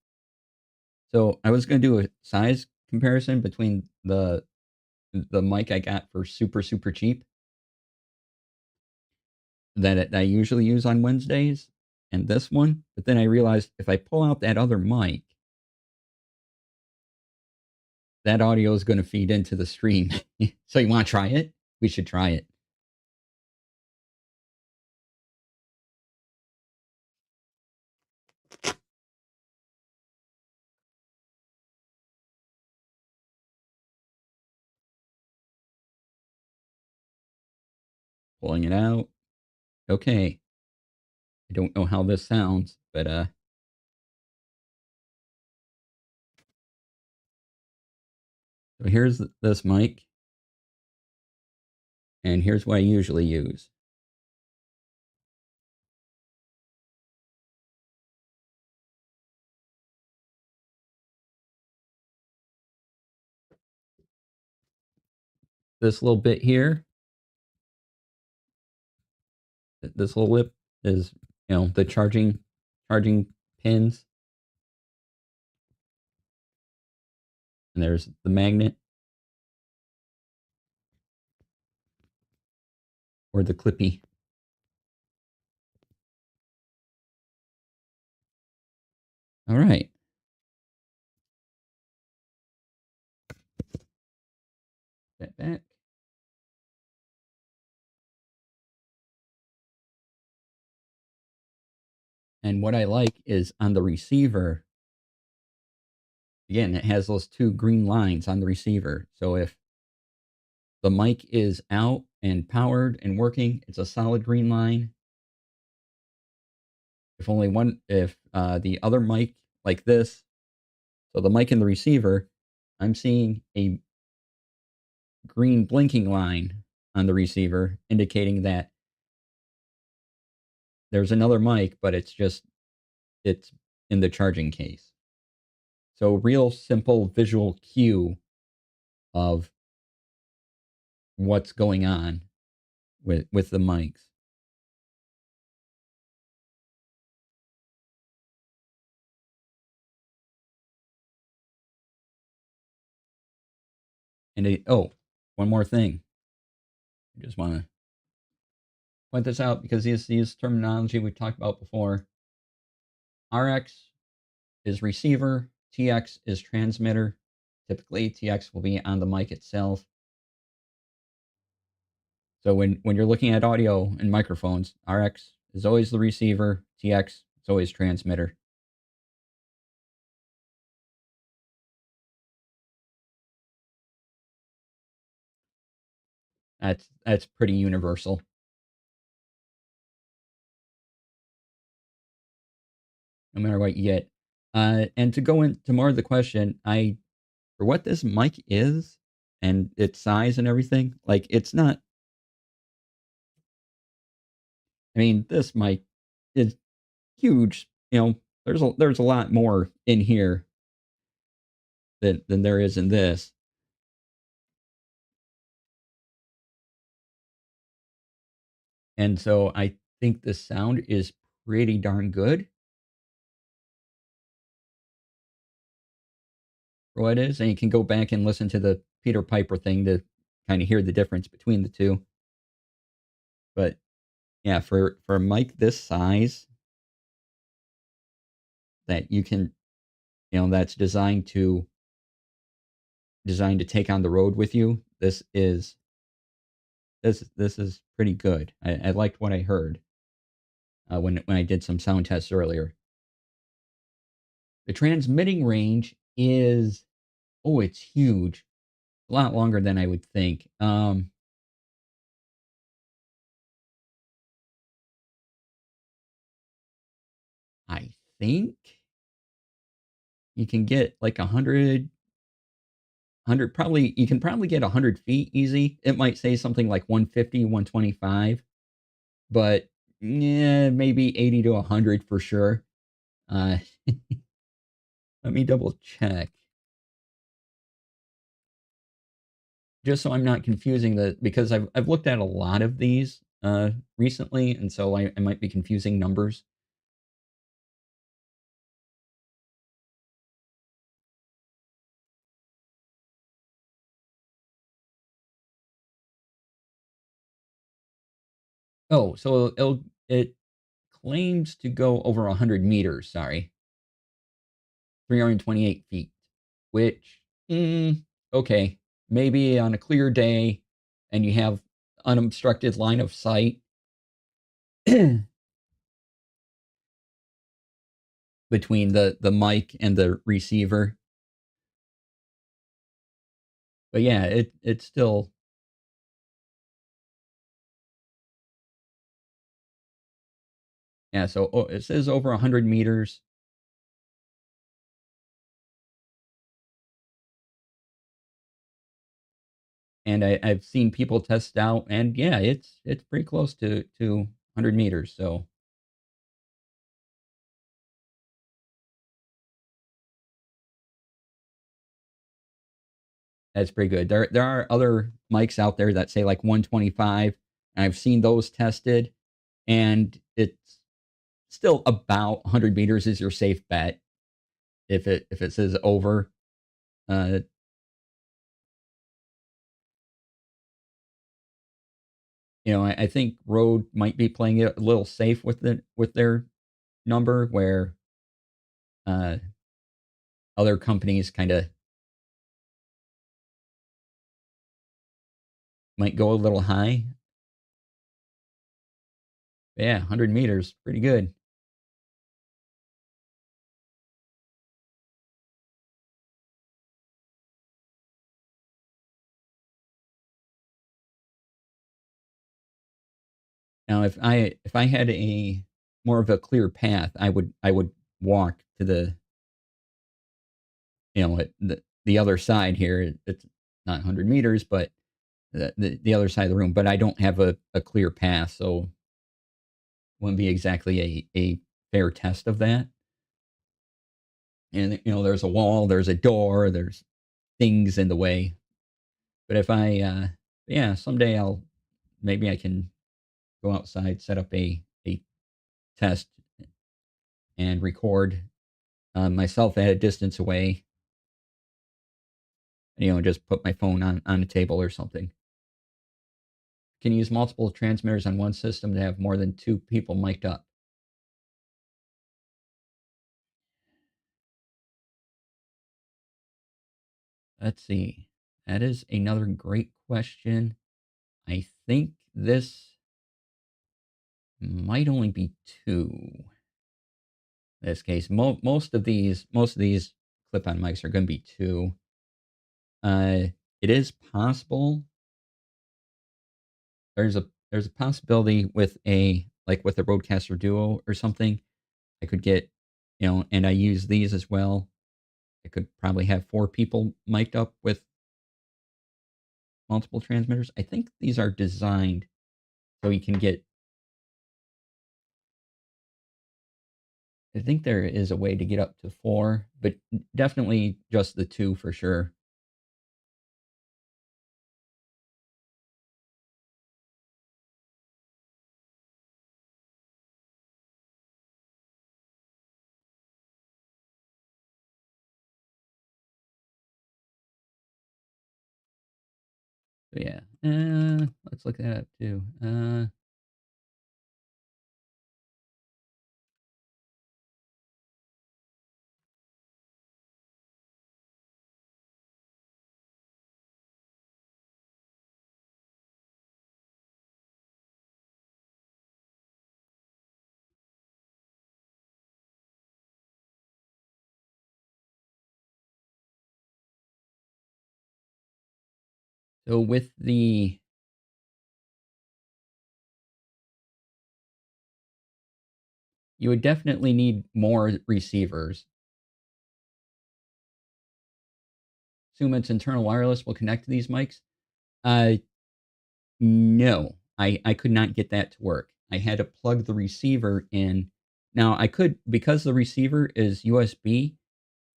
So I was going to do a size comparison between the mic I got for super cheap that I usually use on Wednesdays and this one, but then I realized if I pull out that other mic, that audio is going to feed into the stream. So you want to try it? We should try it. Pulling it out. Okay. I don't know how this sounds, but so here's this mic, and here's what I usually use. This little bit here, this little lip is, the charging pins, and there's the magnet or the clippy. All right. That back. And what I like is on the receiver, again, it has those two green lines on the receiver. So if the mic is out and powered and working, it's a solid green line. If the other mic like this, so the mic and the receiver, I'm seeing a green blinking line on the receiver indicating that there's another mic, but it's in the charging case. So real simple visual cue of what's going on with the mics. And one more thing. I just want to point this out because these terminology we've talked about before. RX is receiver, TX is transmitter. Typically, TX will be on the mic itself. So when you're looking at audio and microphones, RX is always the receiver, TX is always transmitter. That's pretty universal. No matter what you get. And to go into more of the question, for what this mic is and its size and everything, like it's not. I mean, this mic is huge. There's a lot more in here than there is in this. And so I think the sound is pretty darn good for what it is. And you can go back and listen to the Peter Piper thing to kind of hear the difference between the two. But yeah, for a mic this size that you can, that's designed to take on the road with you, this is pretty good. I liked what I heard when I did some sound tests earlier. The transmitting range is, it's huge, a lot longer than I would think. I think you can get like 100, probably you can probably get 100 feet easy. It might say something like 150, 125, but yeah, maybe 80 to 100 for sure. Uh, Let me double check. Just so I'm not confusing because I've looked at a lot of these recently, and so I might be confusing numbers. Oh, so it claims to go over 100 meters. Sorry, 328 feet, which okay, maybe on a clear day, and you have unobstructed line of sight between the mic and the receiver. But yeah, it's still, yeah. So it says over 100 meters, and I've seen people test out, and yeah, it's pretty close to 100 meters. So that's pretty good. There are other mics out there that say like 125, and I've seen those tested, and it's still about 100 meters is your safe bet. If it says over, uh, I think Rode might be playing it a little safe with their number, where uh, other companies kind of might go a little high. But yeah, 100 meters, pretty good. Now, if I had a more of a clear path, I would walk to the other side here. It's not 100 meters, but the other side of the room. But I don't have a clear path, so wouldn't be exactly a fair test of that. And there's a wall, there's a door, there's things in the way. But if yeah, someday maybe I can go outside, set up a test, and record myself at a distance away. Just put my phone on a table or something. Can you use multiple transmitters on one system to have more than two people mic'd up? Let's see. That is another great question. I think this might only be two. In this case, most of these clip-on mics are going to be two. Uh, it is possible. There's a possibility with a Rodecaster Duo or something. I could get, and I use these as well. I could probably have four people mic'd up with multiple transmitters. I think these are designed so you can get. I think there is a way to get up to four, but definitely just the two for sure. But yeah, let's look that up too. So with you would definitely need more receivers. Assume it's internal wireless will connect to these mics. Uh, no, I could not get that to work. I had to plug the receiver in. Now I could, because the receiver is USB,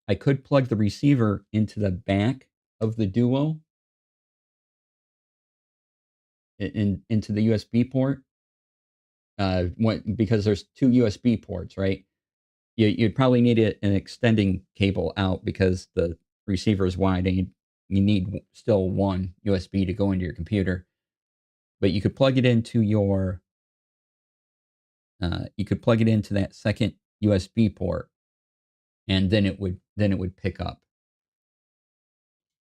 I could plug the receiver into the back of the Duo into the USB port. Because there's two USB ports, right? You'd probably need an extending cable out because the receiver is wide, and you need still one USB to go into your computer. But you could plug it into your you could plug it into that second USB port, and then it would pick up.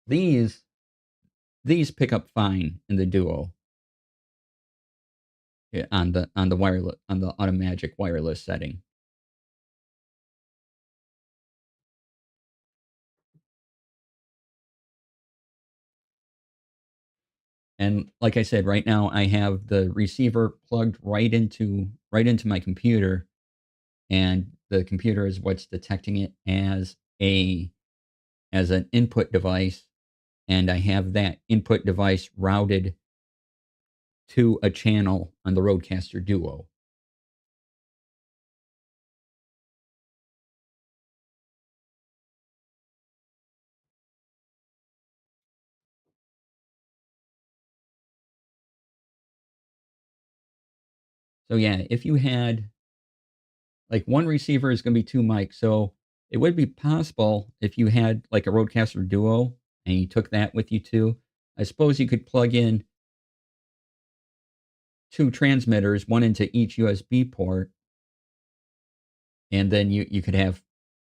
These these pick up fine in the Duo, on the wireless, on the automatic wireless setting. And like I said, right now I have the receiver plugged right into my computer, and the computer is what's detecting it as an input device, and I have that input device routed to a channel on the Rodecaster Duo. So yeah, if you had like one receiver is going to be two mics, so it would be possible if you had like a Rodecaster Duo and you took that with you too. I suppose you could plug in two transmitters, one into each USB port, and then you could have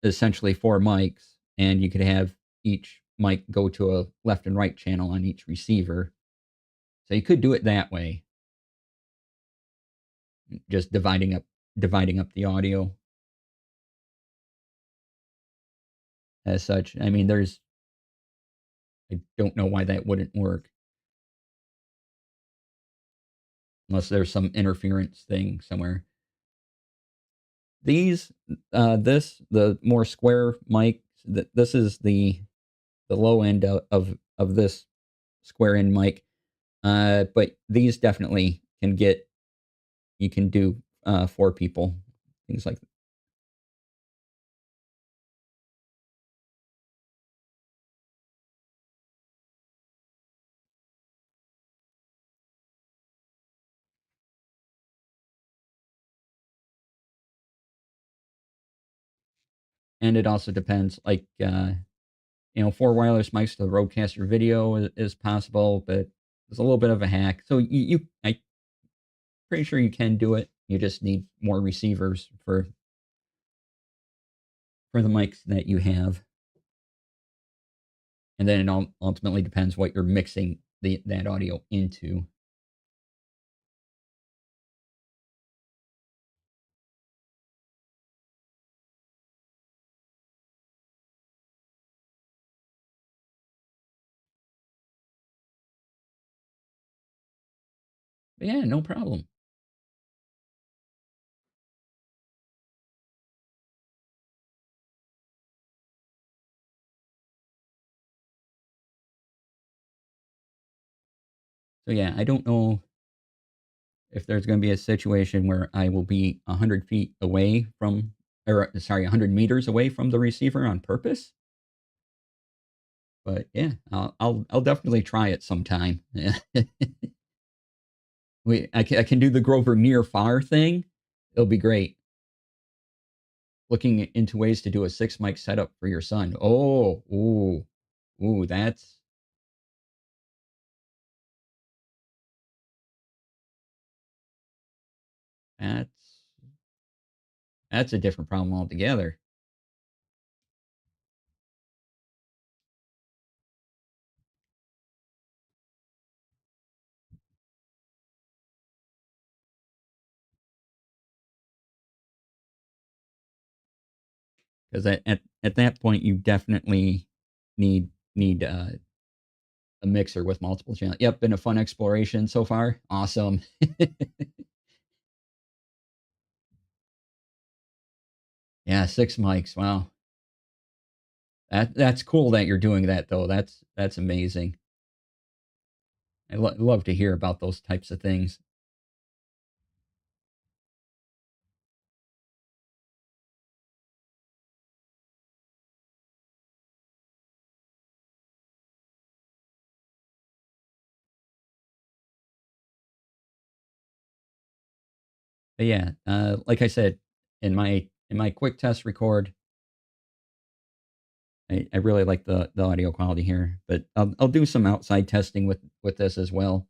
essentially four mics, and you could have each mic go to a left and right channel on each receiver. So you could do it that way, just dividing up the audio as such. I mean, I don't know why that wouldn't work unless there's some interference thing somewhere. These the more square mic, this is the low end of this square end mic. But these definitely can get you can do four people, things like that. And it also depends, like four wireless mics to the Rodecaster Video is possible, but it's a little bit of a hack. So I'm pretty sure you can do it. You just need more receivers for the mics that you have, and then it ultimately depends what you're mixing that audio into. But yeah, no problem. So yeah, I don't know if there's going to be a situation where I will be 100 feet away from, or sorry, 100 meters away from the receiver on purpose. But yeah, I'll definitely try it sometime. Yeah. I can do the Grover near far thing. It'll be great. Looking into ways to do a six mic setup for your son. Oh, ooh, that's that's a different problem altogether. Because at that point, you definitely need a mixer with multiple channels. Yep, been a fun exploration so far. Awesome. Yeah, six mics. Wow, that's cool that you're doing that though. That's amazing. Love to hear about those types of things. But yeah, like I said, in my quick test record, I really like the audio quality here. But I'll do some outside testing with this as well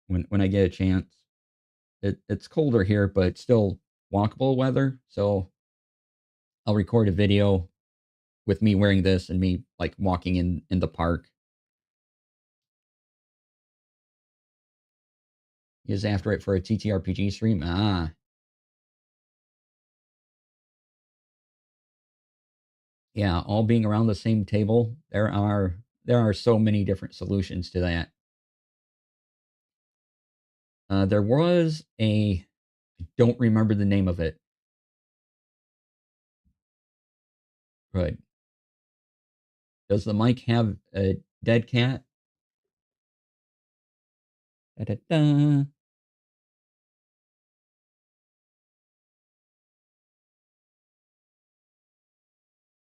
when I get a chance. it's colder here, but it's still walkable weather. So I'll record a video with me wearing this and me like walking in the park. Is after it for a ttrpg stream. Yeah, all being around the same table. There are so many different solutions to that. There was a I don't remember the name of it. But does the mic have a dead cat? Da, da, da.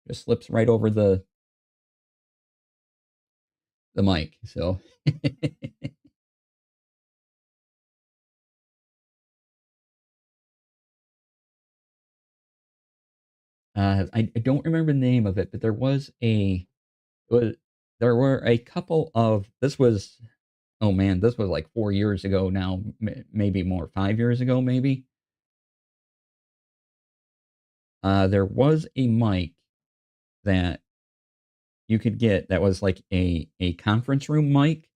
Just slips right over the mic. So I don't remember the name of it, but was there were a couple of this was oh man, this was like 4 years ago now, maybe more, 5 years ago, maybe. There was a mic that you could get that was like a conference room mic,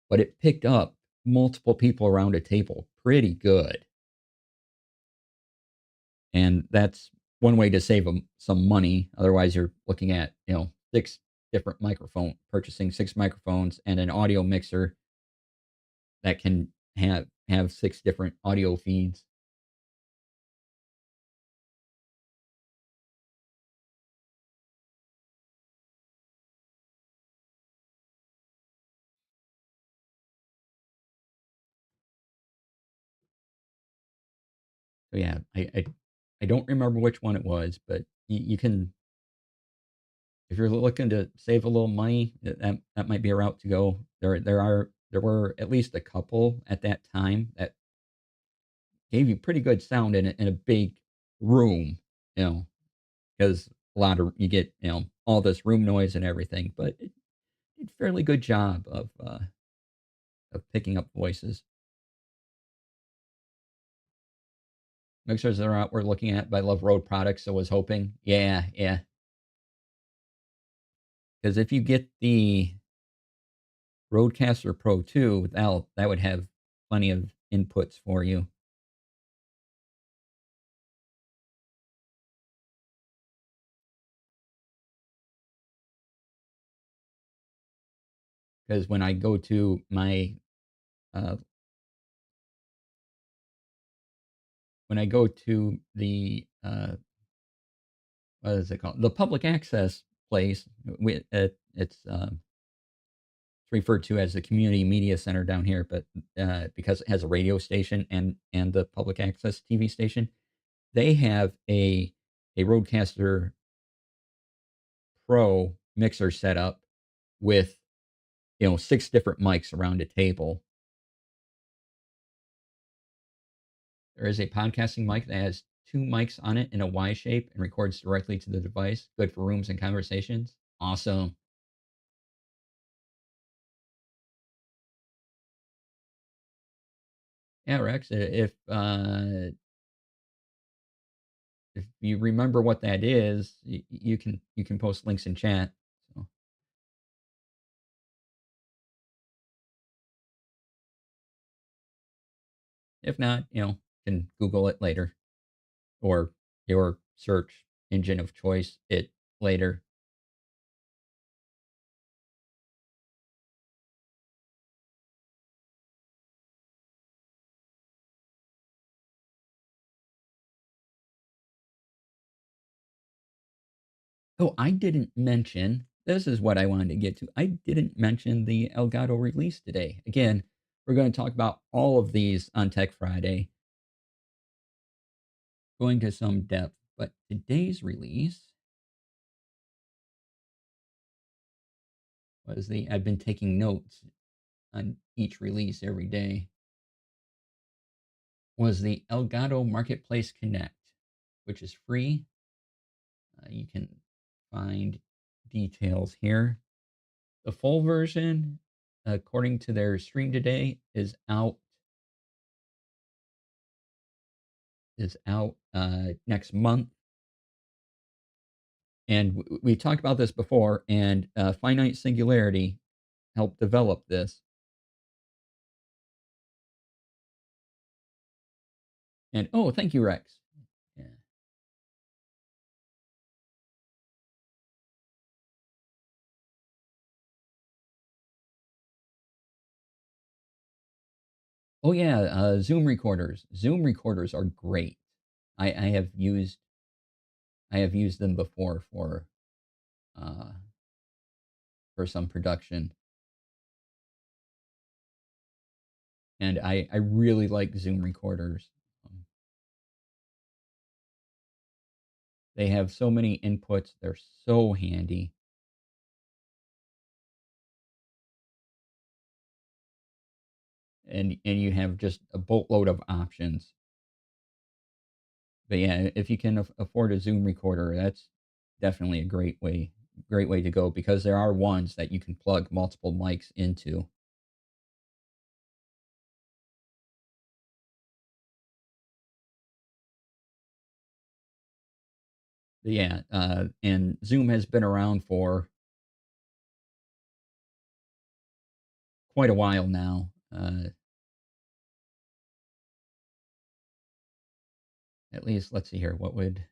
but it picked up multiple people around a table pretty good. And that's one way to save them some money. Otherwise, you're looking at, six different purchasing six microphones and an audio mixer that can have six different audio feeds. So yeah, I don't remember which one it was, but you can, if you're looking to save a little money, that might be a route to go. There were at least a couple at that time that gave you pretty good sound in a big room, you know, because a lot of you get, all this room noise and everything, but it did a fairly good job of picking up voices. Mixers that are out we're looking at by Love Road Products. So was hoping, yeah, yeah, because if you get the Rodecaster Pro 2, that would have plenty of inputs for you. Because uh, when I go to the what is it called? The public access place. It's referred to as the community media center down here, but because it has a radio station and the public access TV station, they have a Rodecaster Pro mixer set up with six different mics around a table. There is a podcasting mic that has two mics on it in a Y shape and records directly to the device. Good for rooms and conversations. Awesome. Yeah, Rex. If you remember what that is, you can post links in chat. So if not, you can Google it later or your search engine of choice it later. Oh, I didn't mention, this is what I wanted to get to. I didn't mention the Elgato release today. Again, we're going to talk about all of these on Tech Friday, going to some depth. But today's release I've been taking notes on each release every day, was the Elgato Marketplace Connect, which is free. You can find details here. The full version, according to their stream today, is out is out next month, and we talked about this before. And finite singularity helped develop this. And oh, thank you, Rex. Yeah. Oh yeah, Zoom recorders. Zoom recorders are great. I have used them before uh, for some production, and I really like Zoom recorders. Um, they have so many inputs. They're so handy, and you have just a boatload of options. But yeah, if you can afford a Zoom recorder, that's definitely a great way to go, because there are ones that you can plug multiple mics into. But yeah, and Zoom has been around for quite a while now. At least, let's see here. What would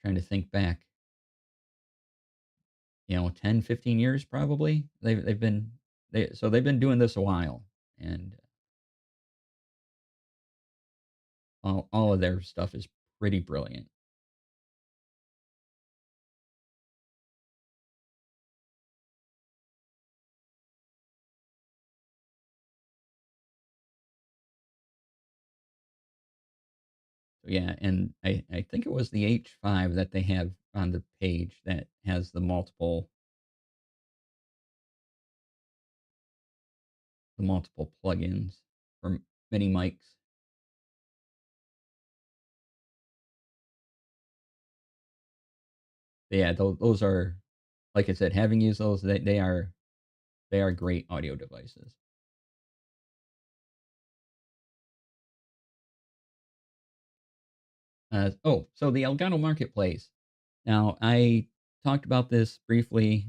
trying to think back, 10, 15 years probably. They've been they've been doing this a while, and all of their stuff is pretty brilliant. So yeah, and I think it was the H5 that they have on the page that has the multiple plugins for mini mics. But yeah, those are, like I said, having used those, they are great audio devices. Oh, so the Elgato Marketplace. Now, I talked about this briefly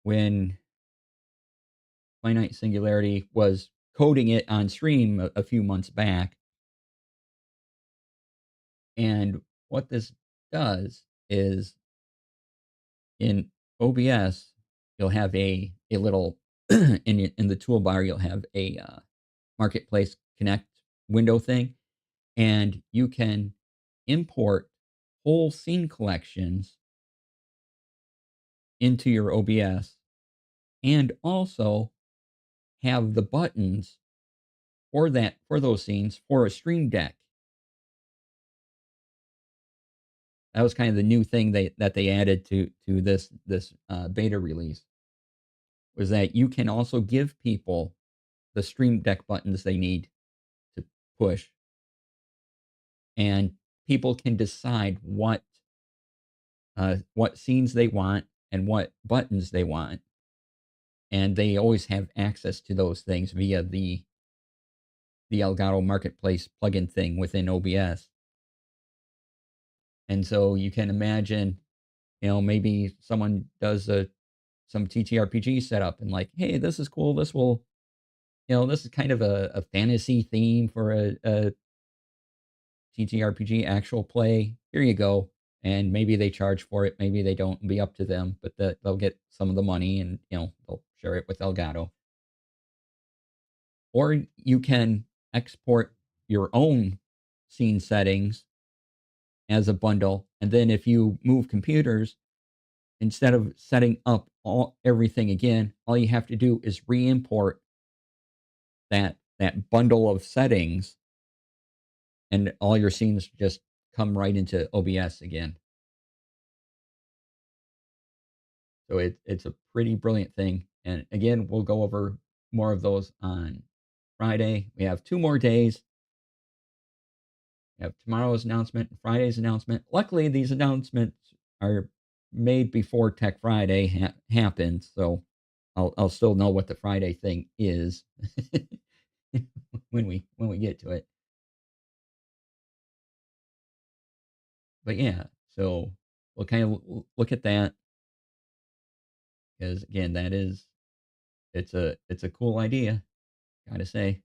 when Finite Singularity was coding it on stream a few months back. And what this does is, in OBS, you'll have a little in the toolbar, you'll have a Marketplace Connect window thing, and you can import whole scene collections into your OBS, and also have the buttons for those scenes for a stream deck. That was kind of the new thing they added to this beta release, was that you can also give people the stream deck buttons they need to push, and people can decide what scenes they want and what buttons they want, and they always have access to those things via the Elgato Marketplace plugin thing within OBS. And so you can imagine, maybe someone does some ttrpg setup, and like, hey, this is cool, this will, this is kind of a fantasy theme for a ttrpg actual play. Here you go. And maybe they charge for it, maybe they don't, be up to them, but they'll get some of the money, and they'll share it with Elgato. Or you can export your own scene settings as a bundle, and then if you move computers, instead of setting up everything again, all you have to do is re-import that bundle of settings, and all your scenes just come right into OBS again. So it's a pretty brilliant thing. And again, we'll go over more of those on Friday. We have 2 more days. We have tomorrow's announcement and Friday's announcement. Luckily, these announcements are made before Tech Friday happens, so I'll still know what the Friday thing is when we get to it. But yeah, so we'll kind of look at that because again, that is it's a cool idea, gotta say.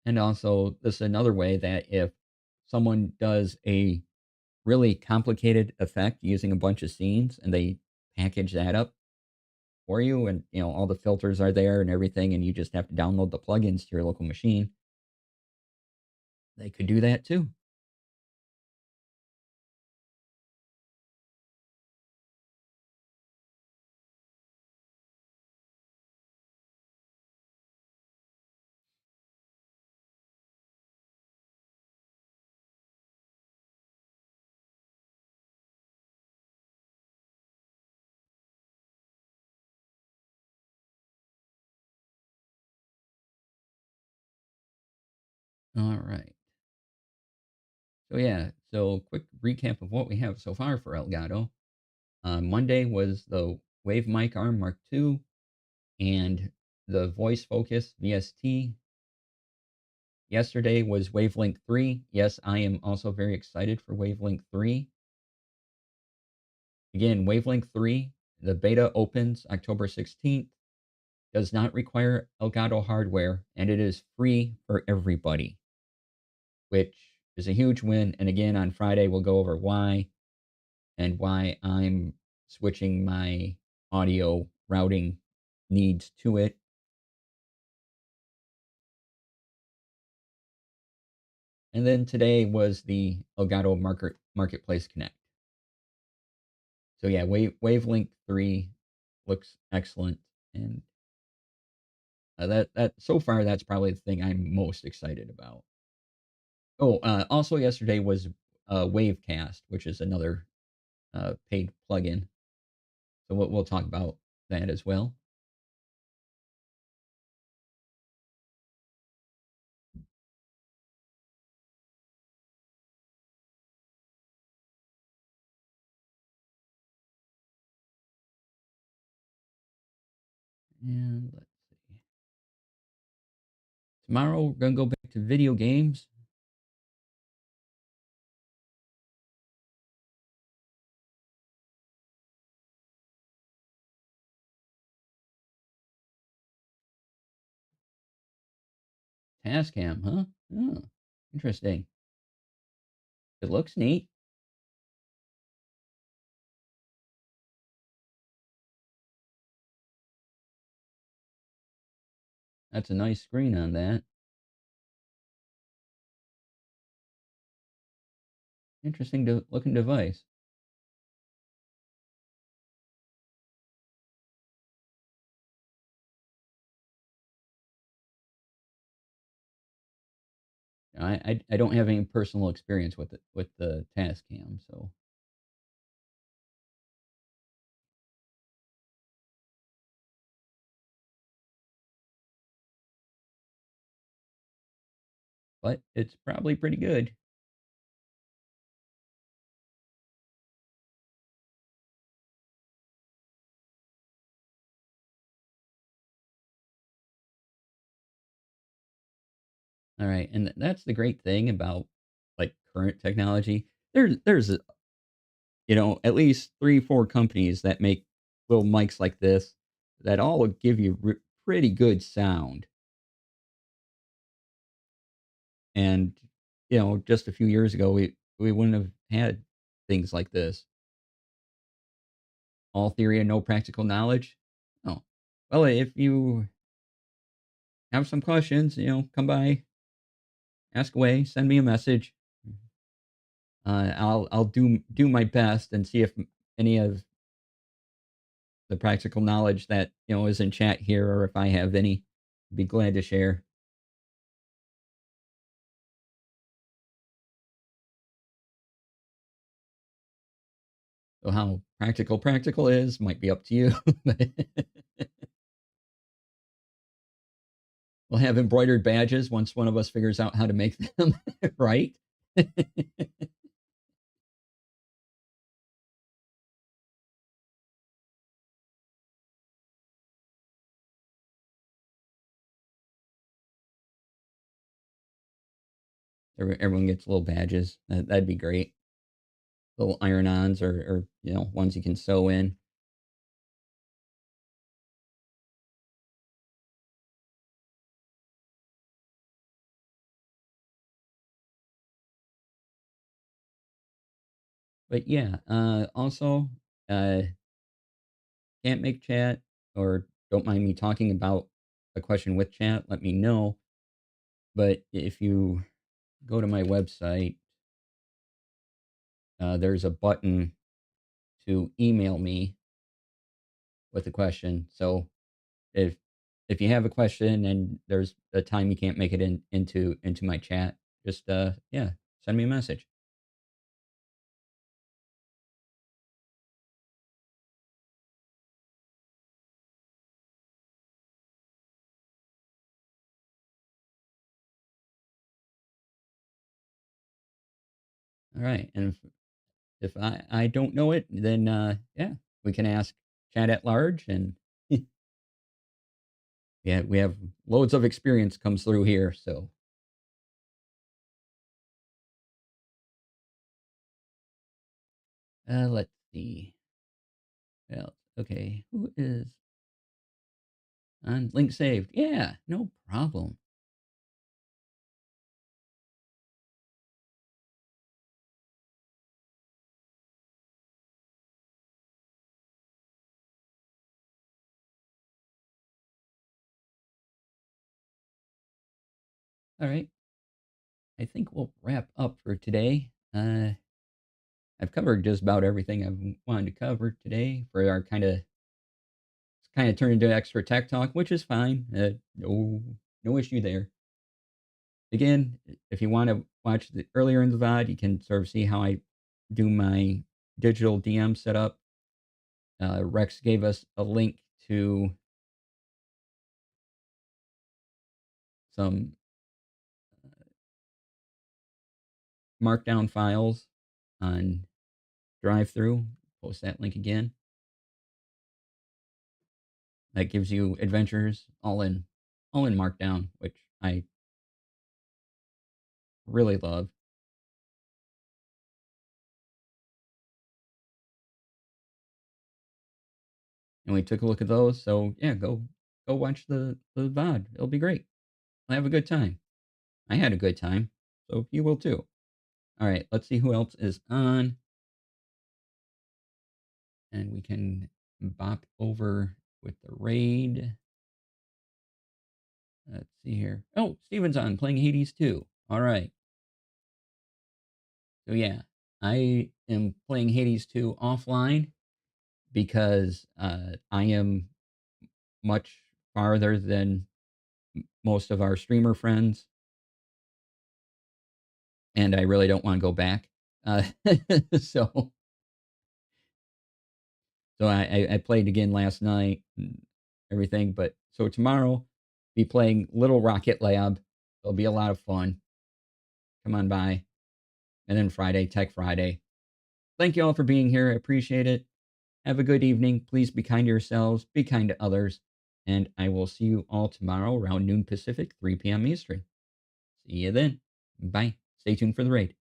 And also, this is another way that if someone does a really complicated effect using a bunch of scenes and they package that up for you and all the filters are there and everything and you just have to download the plugins to your local machine, they could do that too. All right. So yeah, so quick recap of what we have so far for Elgato. Monday was the Wave Mic Arm Mark II and the Voice Focus VST. Yesterday was Wavelink 3. Yes, I am also very excited for Wavelink 3. Again, Wavelink 3, the beta opens October 16th, does not require Elgato hardware, and it is free for everybody, which is a huge win. And again, on Friday, we'll go over why and why I'm switching my audio routing needs to it. And then today was the Elgato Marketplace Connect. So yeah, Wavelink 3 looks excellent, and that so far that's probably the thing I'm most excited about. Oh, also yesterday was Wavecast, which is another paid plugin. So we'll talk about that as well. And let's see. Tomorrow we're gonna go back to video games. Tascam, huh? Oh, interesting. It looks neat. That's a nice screen on that. Interesting looking device. I don't have any personal experience with it with the Tascam, so but it's probably pretty good. All right, and that's the great thing about like current technology. There's at least 3 4 companies that make little mics like this that all give you pretty good sound. And just a few years ago we wouldn't have had things like this. All theory and no practical knowledge. Oh, well, if you have some questions, come by, ask away, send me a message. I'll do my best and see if any of the practical knowledge that is in chat here, or if I have any, be glad to share. So how practical is might be up to you. We'll have embroidered badges once one of us figures out how to make them, right? Everyone gets little badges. That'd be great. Little iron-ons or ones you can sew in. But yeah, also, uh, can't make chat or don't mind me talking about a question with chat, let me know. But if you go to my website, there's a button to email me with a question. So if if you have a question and there's a time you can't make it into my chat, just yeah, send me a message. All right. And if I don't know it, then yeah, we can ask chat at large and yeah, we have loads of experience comes through here. So let's see. Well, okay. Who is on link saved? Yeah, no problem. All right. I think we'll wrap up for today. I've covered just about everything I've wanted to cover today for our kind of turned into extra tech talk, which is fine. No issue there. Again, if you want to watch the earlier in the VOD, you can sort of see how I do my digital DM setup. Rex gave us a link to some markdown files on drive through. Post that link again. That gives you adventures all in markdown, which I really love. And we took a look at those. So yeah, go watch the VOD. It'll be great. I'll have a good time. I had a good time, so you will too. All right, let's see who else is on, and we can bop over with the raid. Let's see here. Oh, Steven's on playing Hades 2. All right. So yeah, I am playing Hades 2 offline because I am much farther than most of our streamer friends, and I really don't want to go back. Uh, so so I played again last night and everything, but so tomorrow be playing Little Rocket Lab. It'll be a lot of fun. Come on by, and then Friday Tech Friday. Thank you all for being here. I appreciate it. Have a good evening. Please be kind to yourselves. Be kind to others. And I will see you all tomorrow around noon Pacific, 3 p.m. Eastern. See you then. Bye. Stay tuned for the raid.